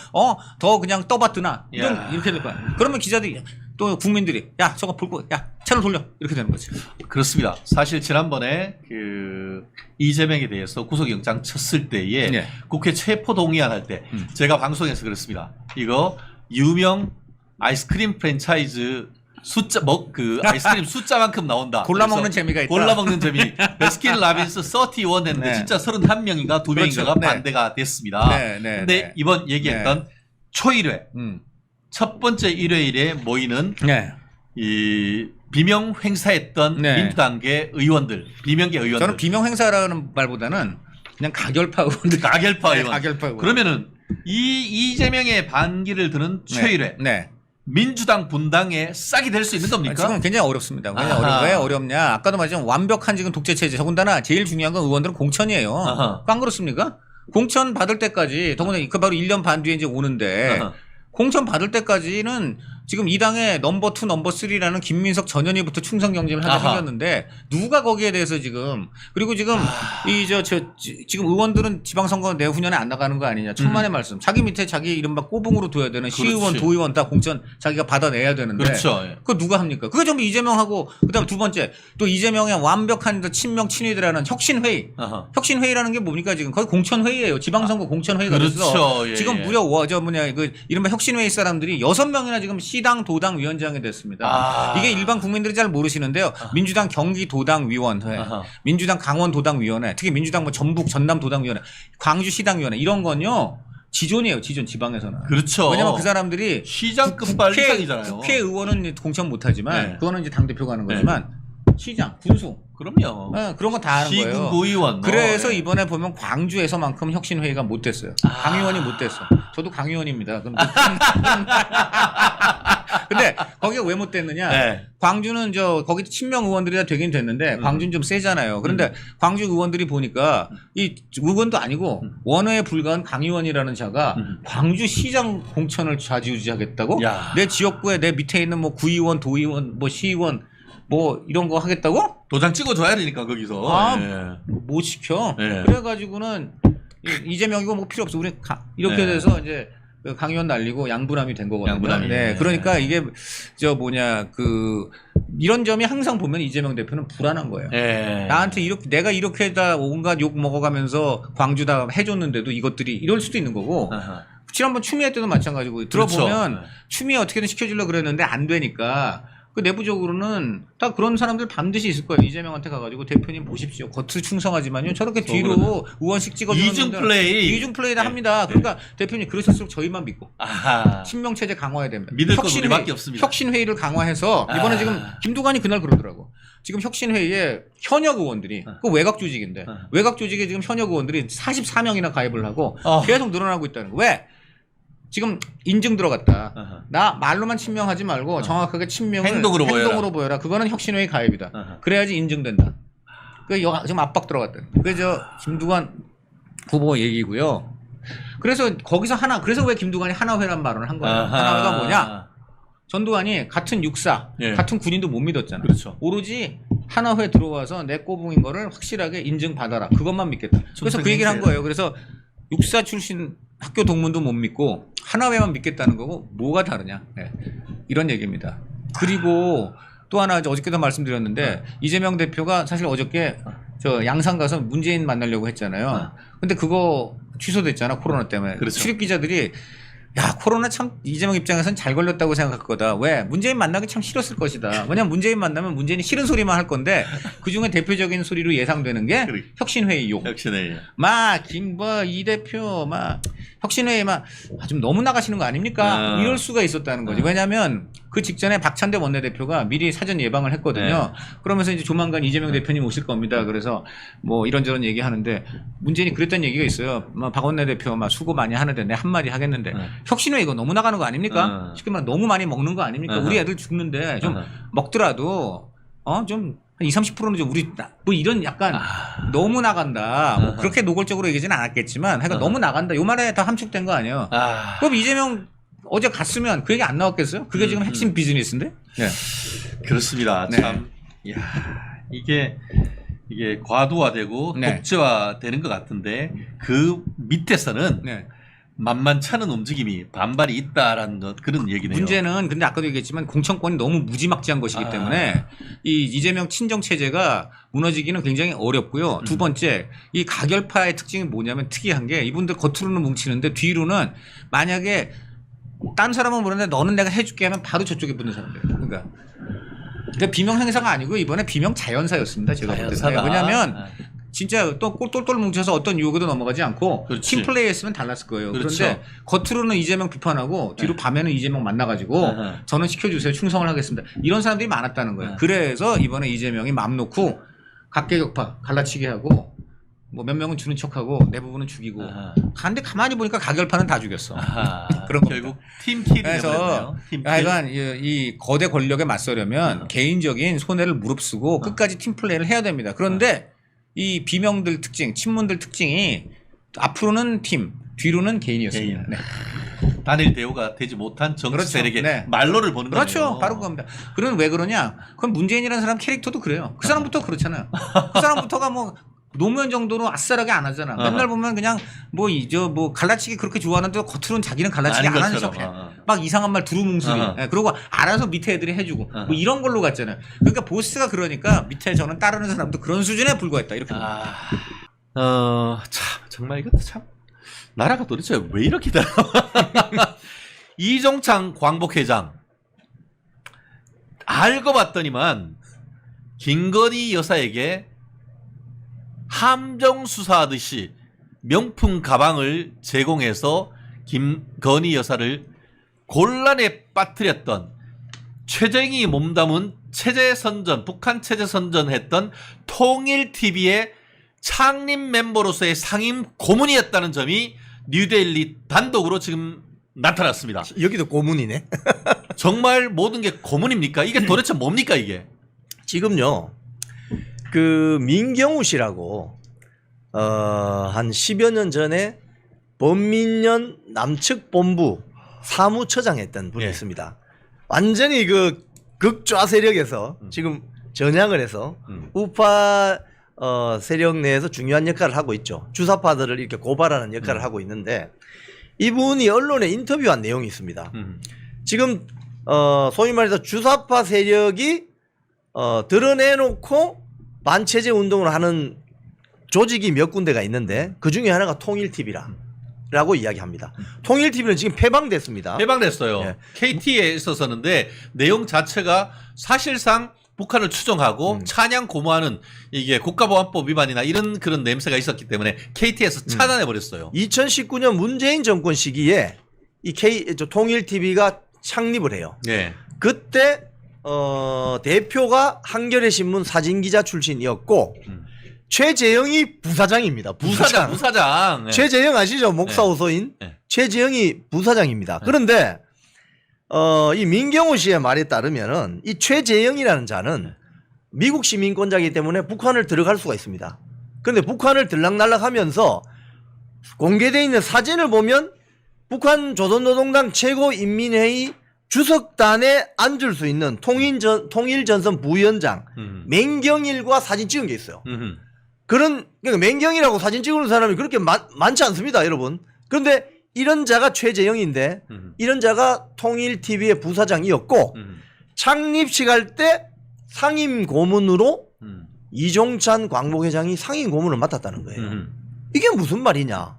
그냥 떠받드나 이렇게 될 거야. 그러면 기자들이 또 국민들이 야 저거 볼 거 야 채널 돌려 이렇게 되는 거지. 그렇습니다. 사실 지난번에 그 이재명에 대해서 구속영장 쳤을 때에 네. 국회 체포동의안 할 때 제가 방송에서 그랬습니다. 이거 유명 아이스크림 프랜차이즈 숫자 그 아이스크림 숫자만큼 나온다. 골라 먹는 그래서 재미가 있다. 골라 먹는 재미. 베스킨 라빈스 31 했는데 네. 진짜 31명인가 2명인가가 그렇죠. 네. 반대가 됐습니다. 네, 네, 근데 네. 이번 얘기했던 초일회 첫 번째 일요일에 모이는 네. 이 비명 행사했던 네. 민주당계 의원들, 비명계 의원들, 저는 비명 행사라는 말보다는 그냥 가결파 의원들. 가결파 네, 의원. 가결파 의원. 그러면은 이재명의 반기를 드는 최일회 네. 민주당 분당에 싹이 될 수 있는 겁니까? 지금 굉장히 어렵습니다. 아하. 왜 어렵냐? 아까도 말했지만 완벽한 지금 독재 체제. 더군다나 제일 중요한 건 의원들은 공천이에요. 아하. 안 그렇습니까? 공천 받을 때까지 더군다나 그 바로 1년 반 뒤에 이제 오는데 아하. 공천 받을 때까지는 지금 이 당의 넘버 2, 넘버 3라는 김민석 전현희부터 충성 경쟁을 하게 아하. 생겼는데 누가 거기에 대해서 지금 그리고 지금 지금 의원들은 지방선거 내후년에 안 나가는 거 아니냐 천만의 말씀. 자기 밑에 자기 이른바 꼬붕으로 둬야 되는 시의원, 그렇지. 도의원 다 공천 자기가 받아내야 되는데 그렇죠. 예. 그거 누가 합니까? 그거 전부 이재명하고 그다음 두 번째 또 이재명의 완벽한 친명 친위들하는 혁신회의. 아하. 혁신회의라는 게 뭡니까 지금 거의 공천회의예요. 지방선거 공천회의가 그렇죠. 됐어. 예, 지금 예. 무려 그 이른바 혁신회의 사람들이 6명이나 지금 시당 도당 위원장이 됐습니다. 아. 이게 일반 국민들이 잘 모르시는데요. 민주당 경기도당위원회, 아하. 민주당 강원도당위원회, 특히 민주당 뭐 전북 전남도당위원회, 광주시당위원회 이런 건요. 지존이에요. 지존 지방에서는. 그렇죠. 왜냐면 그 사람들이 시장급발 이상이잖아요. 국회의원은 공천 못하지만 네. 그거는 이제 당대표가 하는 거지만 시장, 군수 그럼요. 그런 거 다 하는 거예요. 시군 도의원. 그래서 예. 이번에 보면 광주에서만큼 혁신회의가 못 됐어요. 강의원이 못 됐어. 저도 강의원입니다. 그럼 근데 거기가 왜 못 됐느냐? 네. 광주는 거기 친명 의원들이 다 되긴 됐는데 광주는 좀 세잖아요. 그런데 광주 의원들이 보니까 이 의원도 아니고 원외에 불과한 강의원이라는 자가 광주시장 공천을 좌지우지하겠다고? 야. 내 지역구에 내 밑에 있는 뭐 구의원, 도의원, 뭐 시의원 뭐 이런 거 하겠다고? 도장 찍어줘야 되니까 거기서. 아, 예. 못 시켜. 예. 그래가지고는 이재명이고 뭐 필요 없어. 우리 이렇게 예. 돼서 이제 강의원 날리고 양분함이 된 거거든요. 양분함이. 네, 예. 그러니까 이게 이런 점이 항상 보면 이재명 대표는 불안한 거예요. 예. 나한테 내가 이렇게 다 온갖 욕 먹어가면서 광주 다 해줬는데도 이것들이 이럴 수도 있는 거고. 아하. 지난번 추미애 때도 마찬가지고 그렇죠. 들어보면 추미애 어떻게든 시켜주려고 그랬는데 안 되니까 그 내부적으로는 다 그런 사람들 반드시 있을 거예요. 이재명한테 가가지고 대표님 보십시오. 겉을 충성하지만요. 저렇게 뒤로 의원식 찍어주는 이중 분들 플레이. 이중 플레이 다 합니다. 그러니까 대표님 그러실수록 저희만 믿고 아하. 친명체제 강화해야 됩니다. 믿을 건 우리밖에 없습니다. 혁신회의를 강화해서 이번에 아. 지금 김두관이 그날 그러더라고. 지금 혁신회의에 현역 의원들이 그 외곽 조직인데 외곽 조직에 지금 현역 의원들이 44명이나 가입을 하고 계속 늘어나고 있다는 거. 왜? 지금 인증 들어갔다. 아하. 나 말로만 친명하지 말고 정확하게 친명을 행동으로 보여라. 그거는 혁신회의 가입이다. 아하. 그래야지 인증된다. 그 지금 압박 들어갔다. 그게 김두관 후보 얘기고요. 그래서 거기서 그래서 왜 김두관이 하나회란 발언을 한 거예요. 아하. 하나회가 뭐냐? 전두환이 같은 육사, 예. 같은 군인도 못 믿었잖아. 그렇죠. 오로지 하나회 들어와서 내 꼬붕인 거를 확실하게 인증받아라. 그것만 믿겠다. 그래서 그 얘기를 한 거예요. 그래서 육사 출신 학교 동문도 못 믿고 하나회만 믿겠다는 거고 뭐가 다르냐. 네. 이런 얘기입니다. 그리고 또 하나 어저께도 말씀드렸는데 이재명 대표가 사실 어저께 양산 가서 문재인 만나려고 했잖아요. 근데 그거 취소됐잖아. 코로나 때문에. 그렇죠. 출입 기자들이 야 코로나 참 이재명 입장에서는 잘 걸렸다고 생각할 거다. 왜? 문재인 만나기 참 싫었을 것이다. 왜냐면 문재인 만나면 문재인이 싫은 소리만 할 건데 그중에 대표적인 소리로 예상되는 게 그래. 혁신회의 욕. 혁신회의. 이 대표 혁신회의 좀 너무 나가시는 거 아닙니까? 이럴 수가 있었다는 거지. 왜냐하면 그 직전에 박찬대 원내대표가 미리 사전 예방을 했거든요. 그러면서 이제 조만간 이재명 대표님 오실 겁니다. 그래서 뭐 이런저런 얘기하는데 문재인이 그랬던 얘기가 있어요. 박 원내대표 수고 많이 하는데 내 한마디 하겠는데 혁신회의 이거 너무 나가는 거 아닙니까? 쉽게 말해 너무 많이 먹는 거 아닙니까? 우리 애들 죽는데 좀 먹더라도 좀 20, 30%는 좀 우리 뭐 이런 약간 너무 나간다. 뭐 그렇게 노골적으로 얘기하지는 않았겠지만 하여간 너무 나간다. 요 말에 다 함축된 거 아니에요. 그럼 이재명 어제 갔으면 그 얘기 안 나왔겠어요? 그게 지금 핵심 비즈니스인데? 네. 그렇습니다. 네. 참, 이야, 이게 과도화되고 네. 독재화되는 것 같은데 그 밑에서는 네. 만만찮은 움직임이 반발이 있다라는 것 그런 얘기네요. 문제는 근데 아까도 얘기했지만 공천권이 너무 무지막지한 것이기 때문에 이 이재명 친정 체제가 무너지기는 굉장히 어렵고요. 두 번째 이 가결파의 특징이 뭐냐면 특이한 게 이분들 겉으로는 뭉치는데 뒤로는 만약에 딴 사람은 모르는데 너는 내가 해줄게 하면 바로 저쪽에 붙는 사람들이에요. 그러니까 비명 행사가 아니고 이번에 비명 자연사였습니다. 제가 볼 때는. 자연사다. 왜냐하면 진짜 또 똘똘 뭉쳐서 어떤 유혹에도 넘어가지 않고 그렇지. 팀 플레이 했으면 달랐을 거예요. 그렇죠. 그런데 겉으로는 이재명 비판하고 뒤로 밤에는 이재명 만나가지고 저는 시켜주세요. 충성을 하겠습니다. 이런 사람들이 많았다는 거예요. 그래서 이번에 이재명이 맘 놓고 각계격파 갈라치기 하고 뭐 몇 명은 주는 척하고 대부분은 죽이고 근데 가만히 보니까 가결파는 다 죽였어. 그런 겁니다. 결국 팀킬이 그래서 되버렸네요. 팀킬. 하여간 이 거대 권력에 맞서려면 개인적인 손해를 무릅쓰고 끝까지 팀 플레이를 해야 됩니다. 그런데 이 비명들 특징, 친문들 특징이 앞으로는 팀, 뒤로는 개인이었습니다. 개인. 네. 단일 대우가 되지 못한 정치 그렇죠. 세력의 네. 말로를 보는 거예요. 그렇죠. 바로 그겁니다. 그럼 왜 그러냐? 그럼 문재인이라는 사람 캐릭터도 그래요. 그 사람부터 그렇잖아요. 그 사람부터가 뭐 노무현 정도로 아싸라게 안 하잖아. 맨날 보면 그냥 뭐 갈라치기 그렇게 좋아하는데 겉으로는 자기는 갈라치기 아닌 안 하는 것처럼. 척해. 막 이상한 말 두루뭉술이. 예, 그리고 알아서 밑에 애들이 해주고 뭐 이런 걸로 갔잖아요. 그러니까 보스가 그러니까 밑에 저는 따르는 사람도 그런 수준에 불과했다 이렇게. 참 정말 이것도 참 나라가 도대체 왜 이렇게 다 이종창 광복회장 알고 봤더니만 김건희 여사에게 함정 수사하듯이 명품 가방을 제공해서 김건희 여사를 곤란에 빠뜨렸던 최저영이 몸담은 체제선전, 북한 체제선전했던 통일TV의 창립 멤버로서의 상임 고문이었다는 점이 뉴데일리 단독으로 지금 나타났습니다. 여기도 고문이네. 정말 모든 게 고문입니까? 이게 도대체 뭡니까 이게? 지금요. 그 민경우 씨라고 한 10여 년 전에 범민련 남측 본부 사무처장 했던 분이 예. 있습니다. 완전히 그 극좌 세력에서 지금 전향을 해서 우파 세력 내에서 중요한 역할을 하고 있죠. 주사파들을 이렇게 고발하는 역할을 하고 있는데 이분이 언론에 인터뷰한 내용이 있습니다. 지금 소위 말해서 주사파 세력이 드러내놓고 반체제 운동을 하는 조직이 몇 군데가 있는데 그 중에 하나가 통일TV라고 이야기합니다. 통일TV는 지금 폐방됐습니다. 해방됐어요. 예. KT에 있어서는데 내용 자체가 사실상 북한을 추종하고 찬양 고무하는 이게 국가보안법 위반이나 이런 그런 냄새가 있었기 때문에 KT에서 차단해 버렸어요. 2019년 문재인 정권 시기에 이 통일TV가 창립을 해요. 네. 그때 대표가 한겨레 신문 사진기자 출신이었고 최재형이 부사장입니다. 부사장. 네. 최재형 아시죠? 목사 호소인 네. 최재형이 부사장입니다. 그런데 이 민경호 씨의 말에 따르면은 이 최재형이라는 자는 미국 시민권자이기 때문에 북한을 들어갈 수가 있습니다. 그런데 북한을 들락날락하면서 공개되어 있는 사진을 보면 북한 조선노동당 최고인민회의 주석단에 앉을 수 있는 통일전선 부위원장 맹경일과 사진 찍은 게 있어요. 그러니까 맹경이라고 사진 찍는 사람이 그렇게 많지 않습니다, 여러분. 그런데 이런 자가 최재형인데 이런 자가 통일TV의 부사장이었고 창립식 할 때 상임 고문으로 이종찬 광복회장이 상임 고문을 맡았다는 거예요. 이게 무슨 말이냐?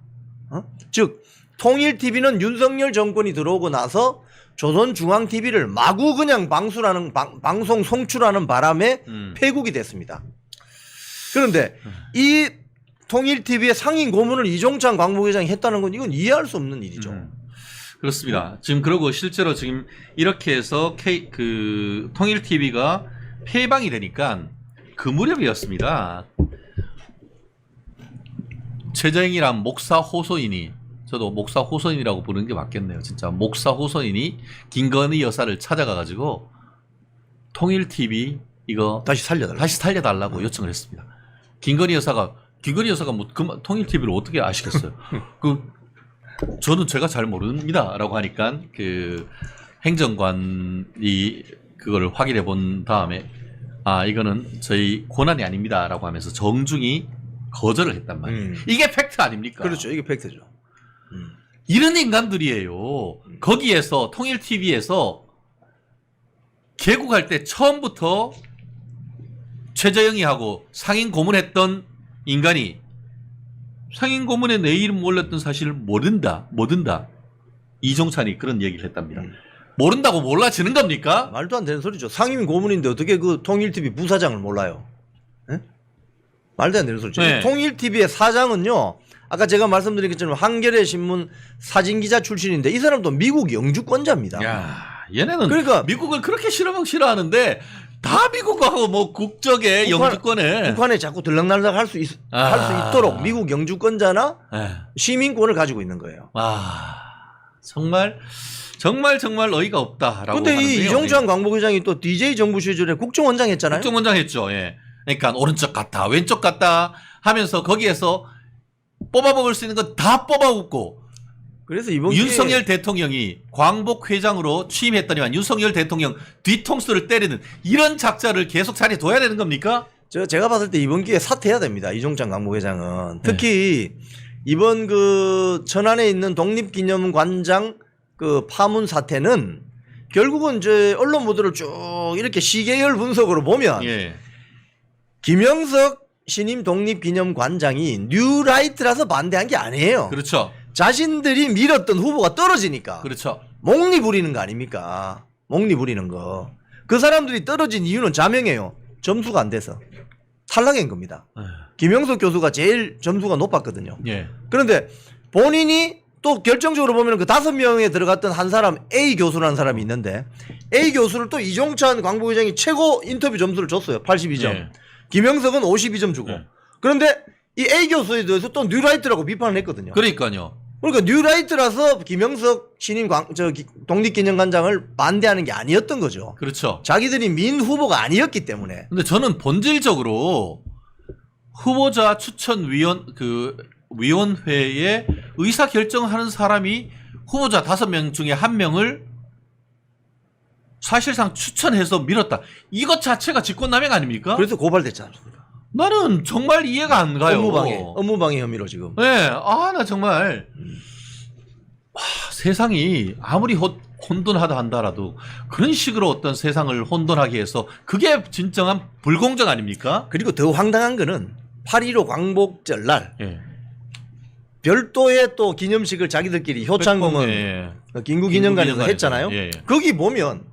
즉 통일TV는 윤석열 정권이 들어오고 나서 조선중앙TV를 마구 그냥 방송 송출하는 바람에 폐국이 됐습니다. 그런데 이 통일TV의 상임 고문을 이종찬 광복회장이 했다는 건 이건 이해할 수 없는 일이죠. 그렇습니다. 지금 그러고 실제로 지금 이렇게 해서 통일TV가 폐방이 되니까 그 무렵이었습니다. 최재형이란 목사 호소인이 저도 목사 호소인이라고 부르는 게 맞겠네요. 진짜 목사 호소인이 김건희 여사를 찾아가가지고 통일TV 이거 다시 살려달라고 요청을 했습니다. 김건희 여사가 뭐 통일TV를 어떻게 아시겠어요? 저는 제가 잘 모릅니다라고 하니까 그 행정관이 그거를 확인해 본 다음에 이거는 저희 권한이 아닙니다라고 하면서 정중히 거절을 했단 말이에요. 이게 팩트 아닙니까? 그렇죠. 이게 팩트죠. 이런 인간들이에요. 거기에서 통일TV에서 개국할 때 처음부터 최재형이 하고 상임 고문했던 인간이 상임 고문에 내 이름 올렸던 사실을 모른다. 이종찬이 그런 얘기를 했답니다. 모른다고 몰라지는 겁니까? 말도 안 되는 소리죠. 상임 고문인데 어떻게 그 통일TV 부사장을 몰라요? 네? 말도 안 되는 소리죠. 네. 통일TV의 사장은요. 아까 제가 말씀드린 것처럼 한겨레 신문 사진기자 출신인데 이 사람도 미국 영주권자입니다. 야, 얘네는 그러니까 미국을 그렇게 싫어하는데 다 미국하고 뭐 국적에 영주권에 북한에 자꾸 들락날락 할 수 있도록 미국 영주권자나 시민권을 가지고 있는 거예요. 정말 어이가 없다라고. 근데 이 하는데요. 이종찬 광복회장이 또 DJ 정부 시절에 국정원장 했잖아요. 국정원장 했죠. 예. 그러니까 오른쪽 갔다 왼쪽 갔다 하면서 거기에서 뽑아먹을 수 있는 건 다 뽑아먹고 그래서 이번 윤석열 대통령이 광복 회장으로 취임했더니만 윤석열 대통령 뒤통수를 때리는 이런 작자를 계속 자리에 둬야 되는 겁니까? 제가 봤을 때 이번 기회에 사퇴해야 됩니다. 이종찬 광복회장은 특히 이번 그 천안에 있는 독립기념관장 그 파문 사태는 결국은 이제 언론 보도를 쭉 이렇게 시계열 분석으로 보면 예. 김영석 신임 독립기념관장이 뉴라이트라서 반대한 게 아니에요. 그렇죠. 자신들이 밀었던 후보가 떨어지니까 그렇죠. 목리 부리는 거 아닙니까? 목리 부리는 거. 그 사람들이 떨어진 이유는 자명해요. 점수가 안 돼서 탈락한 겁니다. 김영석 교수가 제일 점수가 높았거든요. 예. 그런데 본인이 또 결정적으로 보면 그 5명에 들어갔던 한 사람 A 교수라는 사람이 있는데 A 교수를 또 이종찬 광복회장이 최고 인터뷰 점수를 줬어요. 82점. 예. 김영석은 52점 주고. 예. 그런데 이 A 교수에 대해서 또 뉴라이트라고 비판을 했거든요. 그러니까요. 그러니까 뉴라이트라서 김영석 신임 독립기념관장을 반대하는 게 아니었던 거죠. 그렇죠. 자기들이 민 후보가 아니었기 때문에. 근데 저는 본질적으로 후보자 추천 위원회에 의사 결정하는 사람이 후보자 5명 중에 1명을 사실상 추천해서 밀었다. 이것 자체가 직권남용 아닙니까? 그래서 고발됐지 않습니까? 나는 정말 이해가 안 가요. 업무방해 혐의로 지금. 네, 나 정말 세상이 아무리 혼돈하다 한다라도 그런 식으로 어떤 세상을 혼돈하게 해서 그게 진정한 불공정 아닙니까? 그리고 더 황당한 거는 8.15 광복절 날 예. 별도의 또 기념식을 자기들끼리 효창공원 예. 김구기념관에서 했잖아요. 예. 거기 보면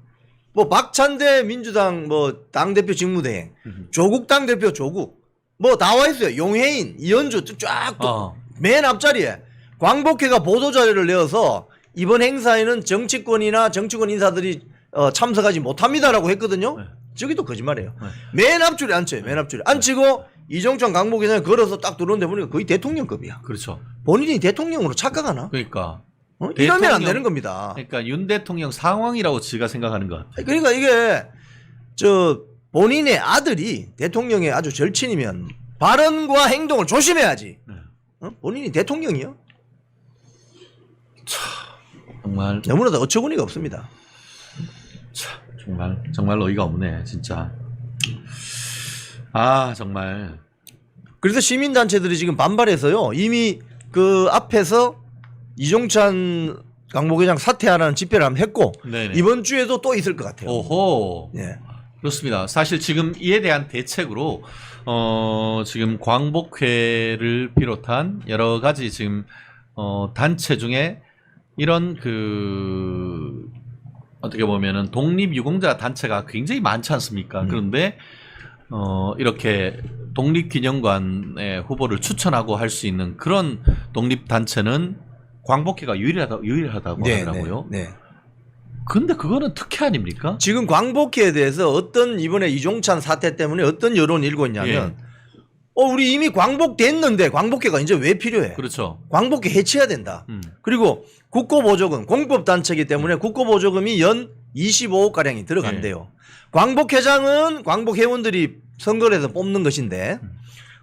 뭐 박찬대 민주당 뭐 당대표 직무대행, 조국 당대표 조국 뭐 나와 있어요. 용해인, 이현주 쫙 또 맨 앞자리에 광복회가 보도자료를 내어서 이번 행사에는 정치권이나 정치권 인사들이 참석하지 못합니다라고 했거든요. 네. 저기도 거짓말이에요. 네. 맨 앞줄에 앉혀요. 맨 앞줄에 앉히고 이종찬 광복회장이 걸어서 딱 들어오는데 보니까 거의 대통령급이야. 그렇죠. 본인이 대통령으로 착각하나? 그러니까 이러면 안 되는 겁니다. 그러니까 윤 대통령 상황이라고 제가 생각하는 것 같아요. 그러니까 이게 본인의 아들이 대통령의 아주 절친이면 발언과 행동을 조심해야지. 본인이 대통령이요? 정말 너무나도 어처구니가 없습니다. 정말 어이가 없네 진짜. 정말. 그래서 시민단체들이 지금 반발해서요. 이미 그 앞에서 이종찬 광복회장 사퇴하라는 집회를 한번 했고 네네. 이번 주에도 또 있을 것 같아요. 오호. 예. 그렇습니다. 사실 지금 이에 대한 대책으로 지금 광복회를 비롯한 여러 가지 지금 단체 중에 이런 어떻게 보면은 독립유공자 단체가 굉장히 많지 않습니까? 그런데 이렇게 독립기념관의 후보를 추천하고 할 수 있는 그런 독립단체는 광복회가 유일하다고 하더라고요. 네. 근데 그거는 특혜 아닙니까? 지금 광복회에 대해서 어떤 이번에 이종찬 사태 때문에 어떤 여론이 일고 있냐면 우리 이미 광복됐는데 광복회가 이제 왜 필요해? 그렇죠. 광복회 해체해야 된다. 그리고 국고보조금 공법단체이기 때문에 국고보조금이 연 25억가량이 들어간대요. 광복회장은 광복회원들이 선거를 해서 뽑는 것인데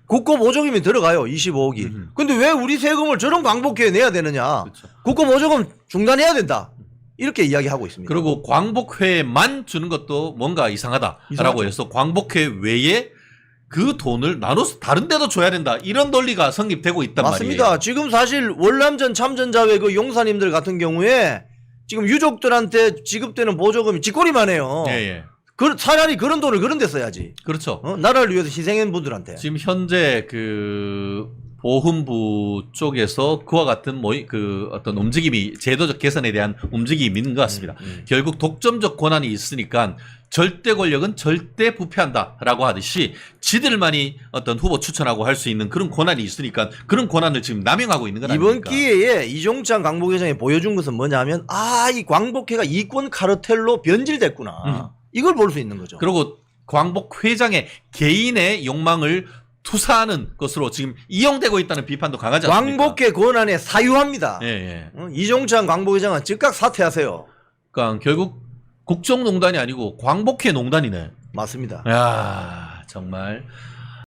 국고보조금이 들어가요. 25억이. 근데 왜 우리 세금을 저런 광복회에 내야 되느냐. 그렇죠. 국고보조금 중단해야 된다. 이렇게 이야기하고 있습니다. 그리고 광복회만 주는 것도 뭔가 이상하다라고 해서 광복회 외에 그 돈을 나눠서 다른 데도 줘야 된다. 이런 논리가 성립되고 있단 맞습니다. 말이에요. 지금 사실 월남전 참전자회 그 용사님들 같은 경우에 지금 유족들한테 지급되는 보조금이 쥐꼬리만 해요. 예. 차라리 그런 돈을 그런 데 써야지. 그렇죠. 나라를 위해서 희생한 분들한테. 지금 현재 보훈부 쪽에서 그와 같은 어떤 움직임이 제도적 개선에 대한 움직임이 있는 것 같습니다. 결국 독점적 권한이 있으니까 절대 권력은 절대 부패한다라고 하듯이 지들만이 어떤 후보 추천하고 할 수 있는 그런 권한이 있으니까 그런 권한을 지금 남용하고 있는 건 아닙니까? 이번 기회에 이종찬 광복회장이 보여준 것은 뭐냐면 이 광복회가 이권 카르텔로 변질됐구나. 이걸 볼 수 있는 거죠. 그리고 광복회장의 개인의 욕망을 투사하는 것으로 지금 이용되고 있다는 비판도 강하지 않습니까? 광복회 권한에 사유합니다. 예. 이종찬 광복회장은 즉각 사퇴하세요. 그러니까 결국 국정농단이 아니고 광복회 농단이네. 맞습니다. 야 정말